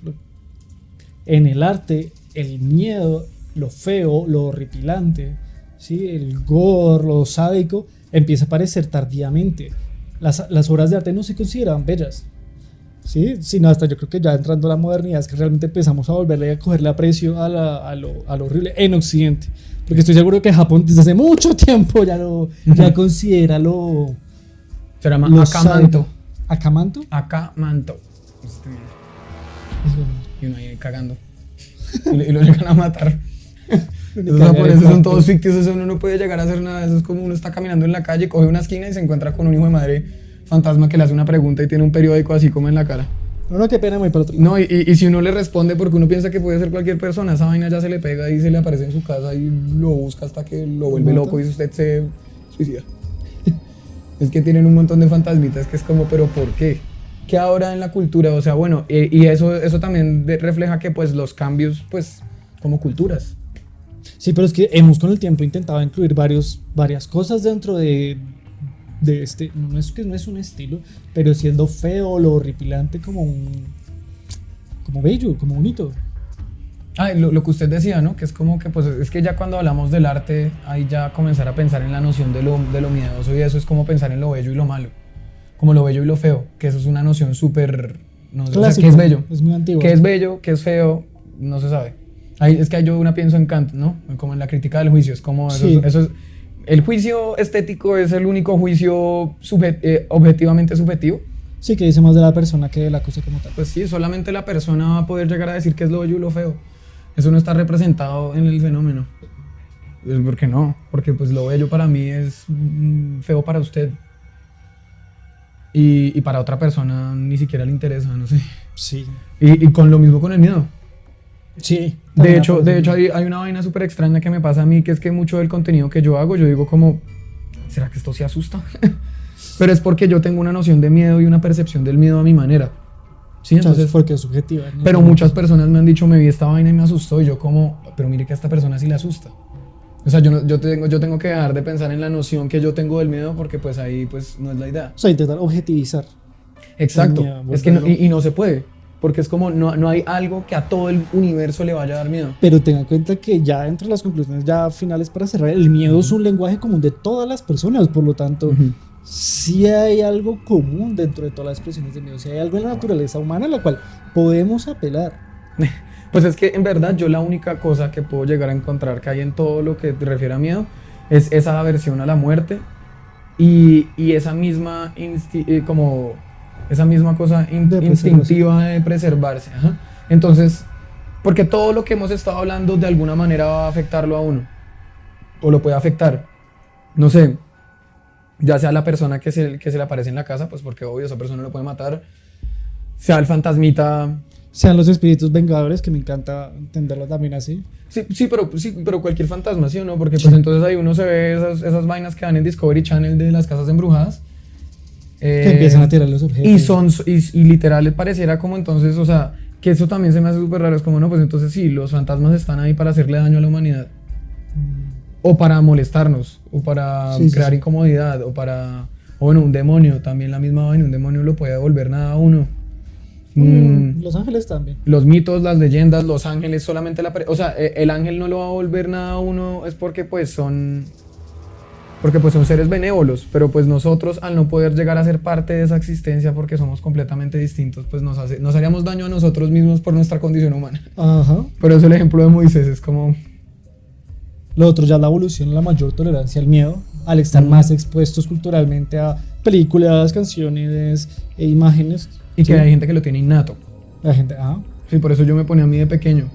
en el arte el miedo, lo feo, lo horripilante, ¿sí? El gore, lo sádico, empieza a aparecer tardíamente. Las obras de arte no se consideraban bellas, ¿sí? Sino hasta yo creo que ya entrando a la modernidad es que realmente empezamos a volverle a cogerle aprecio a lo horrible en Occidente. Porque estoy seguro que Japón desde hace mucho tiempo ya considera lo...
Se llama
lo
Akamanto.
¿Akamanto?
Akamanto. Y uno ahí cagando. Y lo llegan a matar. Los japoneses son todos ficticios, uno no puede llegar a hacer nada. Eso es como uno está caminando en la calle, coge una esquina y se encuentra con un hijo de madre fantasma que le hace una pregunta y tiene un periódico así como en la cara.
No, qué pena, muy para otro lado.
No, y si uno le responde porque uno piensa que puede ser cualquier persona, esa vaina ya se le pega y se le aparece en su casa y lo busca hasta que lo vuelve loco y usted se suicida. Es que tienen un montón de fantasmitas que es como, pero ¿por qué? ¿Qué ahora en la cultura? O sea, bueno, y eso también refleja que pues los cambios, pues, como culturas.
Sí, pero es que hemos con el tiempo intentado incluir varias cosas dentro de este, no es un estilo, pero siendo feo, lo horripilante como bello, como bonito.
Lo que usted decía, ¿no? Que es como que, pues, es que ya cuando hablamos del arte, hay ya comenzar a pensar en la noción de lo miedoso, y eso es como pensar en lo bello y lo malo, como lo bello y lo feo, que eso es una noción súper, no sé, o sea, ¿qué es bello?
Es muy antiguo.
¿Qué es bello? ¿Qué es feo? No se sabe. Es que yo pienso en Kant, ¿no? Como en la crítica del juicio, es como,
sí.
eso es, el juicio estético es el único juicio objetivamente subjetivo.
Sí, que dice más de la persona que de la cosa como tal.
Pues sí, solamente la persona va a poder llegar a decir qué es lo bello y lo feo. Eso no está representado en el fenómeno. ¿Por qué no? Porque pues lo bello para mí es feo para usted. Y para otra persona ni siquiera le interesa, no sé.
Sí.
Y con lo mismo con el miedo.
Sí.
De hecho hay una vaina súper extraña que me pasa a mí, que es que mucho del contenido que yo hago, yo digo como, ¿será que esto sí asusta? Pero es porque yo tengo una noción de miedo y una percepción del miedo a mi manera. Sí, entonces,
porque es subjetiva. ¿No?
Pero muchas personas me han dicho, me vi esta vaina y me asustó, y yo como, pero mire que a esta persona sí le asusta. O sea, yo tengo que dejar de pensar en la noción que yo tengo del miedo, porque pues ahí pues no es la idea.
O sea, intentar objetivizar.
Exacto.
Miedo,
Es que no, y no se puede, porque es como no hay algo que a todo el universo le vaya a dar miedo.
Pero tenga en cuenta que ya dentro de las conclusiones ya finales para cerrar, el miedo es un lenguaje común de todas las personas, por lo tanto, sí hay algo común dentro de todas las expresiones de miedo, sí hay algo en la naturaleza humana a la cual podemos apelar.
Pues es que en verdad yo la única cosa que puedo llegar a encontrar que hay en todo lo que refiere a miedo es esa aversión a la muerte y esa misma cosa instintiva de preservarse. Ajá. Entonces, porque todo lo que hemos estado hablando de alguna manera va a afectarlo a uno, o lo puede afectar. No sé, ya sea la persona que se le aparece en la casa, pues porque obvio esa persona lo puede matar, sea el fantasmita,
Sean los espíritus vengadores, que me encanta entenderlo también así.
Sí, pero cualquier fantasma, ¿sí o no? Porque pues entonces ahí uno se ve esas vainas que dan en Discovery Channel de las casas embrujadas.
Que empiezan a tirar los objetos.
Y literal pareciera como entonces, o sea, que eso también se me hace súper raro. Es como, no, pues entonces sí, los fantasmas están ahí para hacerle daño a la humanidad. O para molestarnos, o para crear incomodidad, o bueno, un demonio, también la misma vaina, un demonio lo puede volver nada a uno.
Los ángeles también.
Los mitos, las leyendas, los ángeles, solamente o sea, el ángel no lo va a volver nada a uno, es porque son seres benévolos, pero pues nosotros al no poder llegar a ser parte de esa existencia porque somos completamente distintos, pues nos haríamos daño a nosotros mismos por nuestra condición humana.
Ajá.
Pero es el ejemplo de Moisés, es como...
Lo otro ya es la evolución, la mayor tolerancia al miedo, al estar más expuestos culturalmente a películas, canciones e imágenes.
Y que hay gente que lo tiene innato.
La gente,
Sí, por eso yo me ponía a mí de pequeño.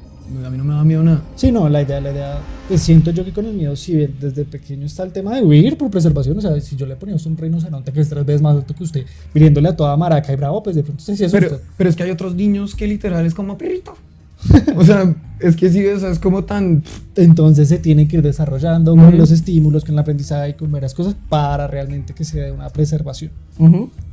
A mí no me da miedo nada.
Sí, no, la idea, pues siento yo que con el miedo, si bien desde pequeño está el tema de huir por preservación, o sea, si yo le ponía a usted un rinoceronte que es 3 veces más alto que usted, viniéndole a toda maraca y bravo, pues de pronto usted sí asusta.
Pero es que hay otros niños que literal es como perrito. O sea, es que sí, o sea, es como tan...
Entonces se tiene que ir desarrollando con los estímulos, con el aprendizaje y con varias cosas para realmente que se dé una preservación.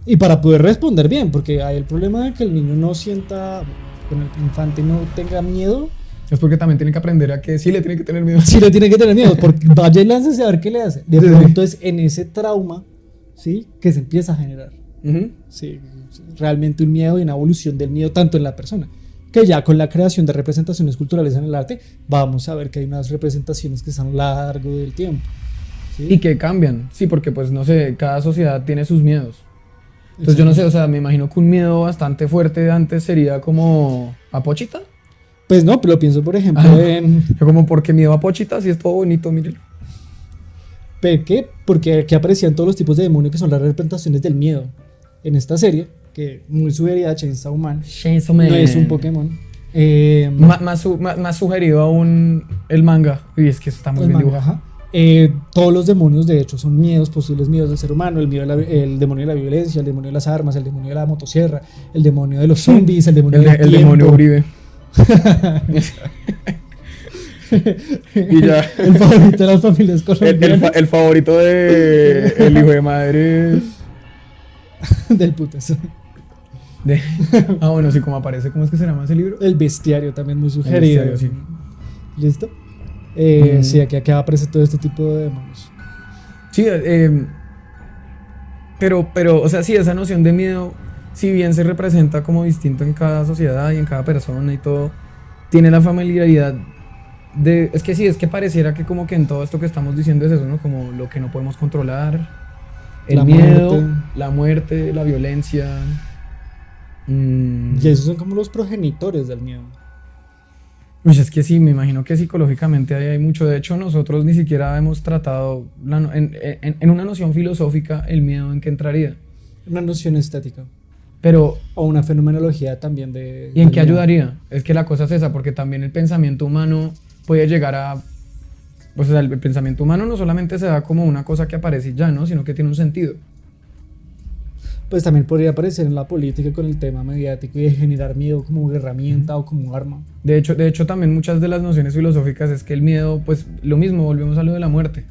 Y para poder responder bien, porque hay el problema de que el niño no sienta, con el infante no tenga miedo.
Es porque también tiene que aprender a que sí le tiene que tener miedo.
Sí le tiene que tener miedo, porque vaya y láncese a ver qué le hace. De pronto es en ese trauma, ¿sí?, que se empieza a generar. Sí, realmente un miedo y una evolución del miedo tanto en la persona, que ya con la creación de representaciones culturales en el arte, vamos a ver que hay unas representaciones que están a lo largo del tiempo. ¿Sí?
Y que cambian, sí, porque pues no sé, cada sociedad tiene sus miedos. Entonces yo no sé, o sea, me imagino que un miedo bastante fuerte antes sería como a Pochita.
Pues no, pero pienso por ejemplo en...
Como, ¿por qué miedo a Pochita? Si es todo bonito, mírenlo.
¿Por qué? Porque aquí aparecían todos los tipos de demonios que son las representaciones del miedo en esta serie, que muy sugerida Chainsaw Man. No es un Pokémon.
Más sugerido aún el manga. Y es que eso está muy bien dibujado.
Todos los demonios de hecho son miedos, posibles miedos del ser humano. El demonio de la violencia, el demonio de las armas, el demonio de la motosierra, el demonio de los zombies, el demonio del
el demonio Uribe. Y ya.
El favorito de las familias colombianas.
El favorito de el hijo de madre
del putas.
Bueno, sí, como aparece, ¿cómo es que se llama ese libro?
El bestiario, también muy sugerido.
El bestiario, sí.
¿Listo? Sí, aquí aparece todo este tipo de demonios.
Sí, pero, o sea, sí, esa noción de miedo, si bien se representa como distinto en cada sociedad y en cada persona y todo, tiene la familiaridad de... Es que sí, es que pareciera que como que en todo esto que estamos diciendo es eso, ¿no? Como lo que no podemos controlar, el miedo, la muerte, la violencia.
Y esos son como los progenitores del miedo.
Pues es que sí, me imagino que psicológicamente ahí hay mucho. De hecho, nosotros ni siquiera hemos tratado, en una noción filosófica, el miedo en qué entraría.
Una noción estética.
Pero,
O una fenomenología también de...
¿y en
del
qué
miedo.
ayudaría? Es que la cosa es esa, porque también el pensamiento humano puede llegar a... Pues, o sea, el pensamiento humano no solamente se da como una cosa que aparece y ya, ¿no? Sino que tiene un sentido.
Pues también podría aparecer en la política con el tema mediático y de generar miedo como herramienta o como arma.
De hecho, también muchas de las nociones filosóficas es que el miedo, pues lo mismo, volvemos a lo de la muerte.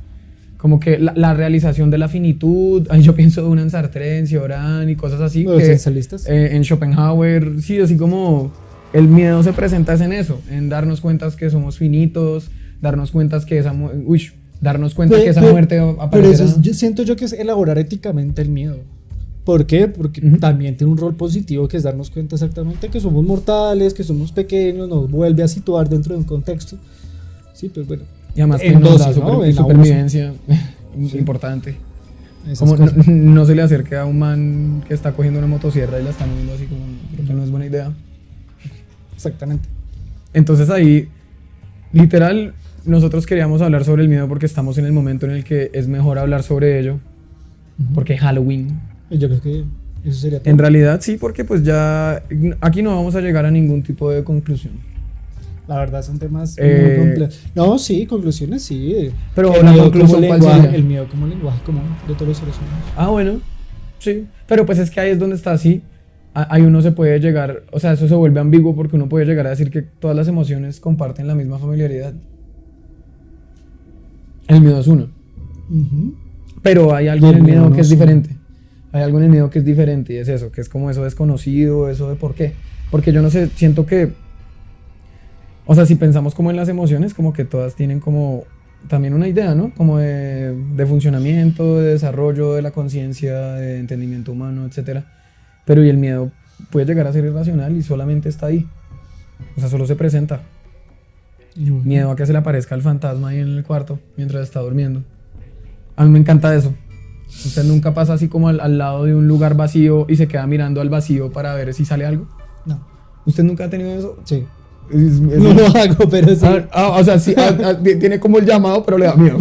Como que la realización de la finitud, ahí yo pienso de una en Sartre, en Cioran y cosas así.
¿Los
Que,
esencialistas?
en Schopenhauer, sí, así como el miedo se presenta es en eso, en darnos cuenta que somos finitos, darnos cuenta que esa, darnos cuenta que esa muerte aparecerá.
Pero eso es, yo siento yo que es elaborar éticamente el miedo. ¿Por qué? Porque también tiene un rol positivo que es darnos cuenta exactamente que somos mortales, que somos pequeños, nos vuelve a situar dentro de un contexto. Sí, pues bueno.
Y además que
en
nos da
dosis, ¿no? En
supervivencia importante.
Esas
Como
cosas.
no se le acerque a un man que está cogiendo una motosierra y la está moviendo así como, creo que no es buena idea.
Exactamente.
Entonces ahí, literal, nosotros queríamos hablar sobre el miedo porque estamos en el momento en el que es mejor hablar sobre ello, porque es Halloween.
Yo creo que eso sería todo.
En realidad sí, porque pues ya aquí no vamos a llegar a ningún tipo de conclusión.
La verdad son temas muy
Eh,
complejos. No, sí, conclusiones sí.
Pero
el
la
miedo
conclusión,
como
¿cuál
lenguaje,
sería?
el miedo como lenguaje común de todos los seres humanos.
Ah, bueno, sí. Pero pues es que ahí es donde está así. Ahí uno se puede llegar, o sea, eso se vuelve ambiguo porque uno puede llegar a decir que todas las emociones comparten la misma familiaridad. El miedo es uno.
Ujú.
Pero hay algo
Y
en
el
el miedo
miedo
que
no
es
es
diferente. Hay algo en el miedo que es diferente y es eso, que es como eso desconocido, eso de por qué. Porque yo no sé, siento que, o sea, si pensamos como en las emociones, como que todas tienen como también una idea, ¿no? Como de funcionamiento, de desarrollo de la conciencia, de entendimiento humano, etcétera. Pero y el miedo puede llegar a ser irracional y solamente está ahí. O sea, solo se presenta.
Y bueno,
Miedo a que se le aparezca el fantasma ahí en el cuarto mientras está durmiendo. A mí me encanta eso. Usted nunca pasa así como al lado de un lugar vacío y se queda mirando al vacío para ver si sale algo.
No,
¿Usted nunca ha tenido eso?
sí.
Es-
No lo hago, pero sí.
o sea, sí, tiene como el llamado, pero le da miedo.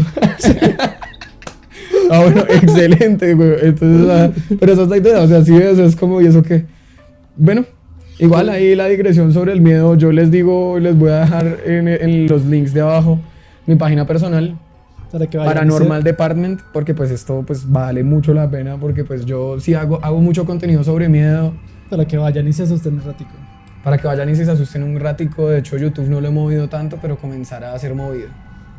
Bueno, excelente, güey. Entonces, pero esa es la idea, o sea, sí, eso es como, ¿y eso qué? Bueno, igual ahí la digresión sobre el miedo, yo les digo, les voy a dejar en los links de abajo mi página personal,
Para que vayan
Paranormal Department, porque pues esto pues vale mucho la pena, porque pues yo sí hago mucho contenido sobre miedo,
para que vayan y se asusten un ratico.
para que vayan y se asusten un ratico. De hecho, YouTube no lo he movido tanto, pero comenzará a ser movido.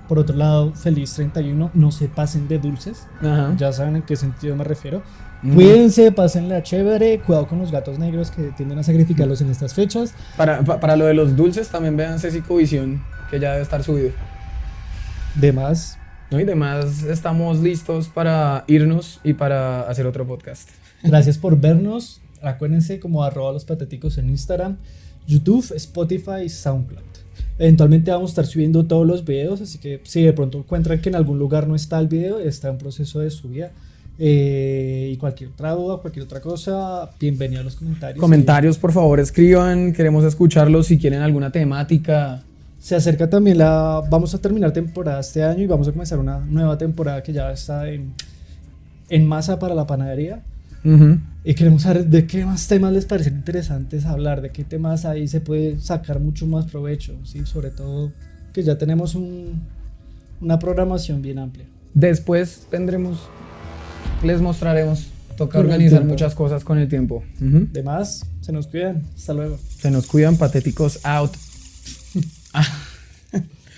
Por otro lado, feliz 31, no se pasen de dulces.
Ajá.
Ya saben en qué sentido me refiero.
Ujú.
Cuídense, pásenla chévere, cuidado con los gatos negros que tienden a sacrificarlos en estas fechas.
Para lo de los dulces, también vean Cecicovisión, que ya debe estar subido.
De más,
¿No? Y demás, estamos listos para irnos y para hacer otro podcast.
gracias por vernos. Acuérdense como @lospatéticos en Instagram, YouTube, Spotify y SoundCloud. Eventualmente vamos a estar subiendo todos los videos, así que si de pronto encuentran que en algún lugar no está el video, está en proceso de subida. Y cualquier otra duda, cualquier otra cosa, bienvenido a los comentarios.
Comentarios, por favor, escriban, queremos escucharlos si quieren alguna temática.
Se acerca también vamos a terminar temporada este año y vamos a comenzar una nueva temporada que ya está en masa para la panadería.
Ujú.
Y queremos saber de qué más temas les parecen interesantes hablar, de qué temas ahí se puede sacar mucho más provecho, ¿sí? Sobre todo que ya tenemos una programación bien amplia.
Después les mostraremos. Toca
Con el
organizar
tiempo.
muchas cosas con el tiempo. Ujú.
De más, se nos cuidan. Hasta luego.
Se nos cuidan, patéticos out.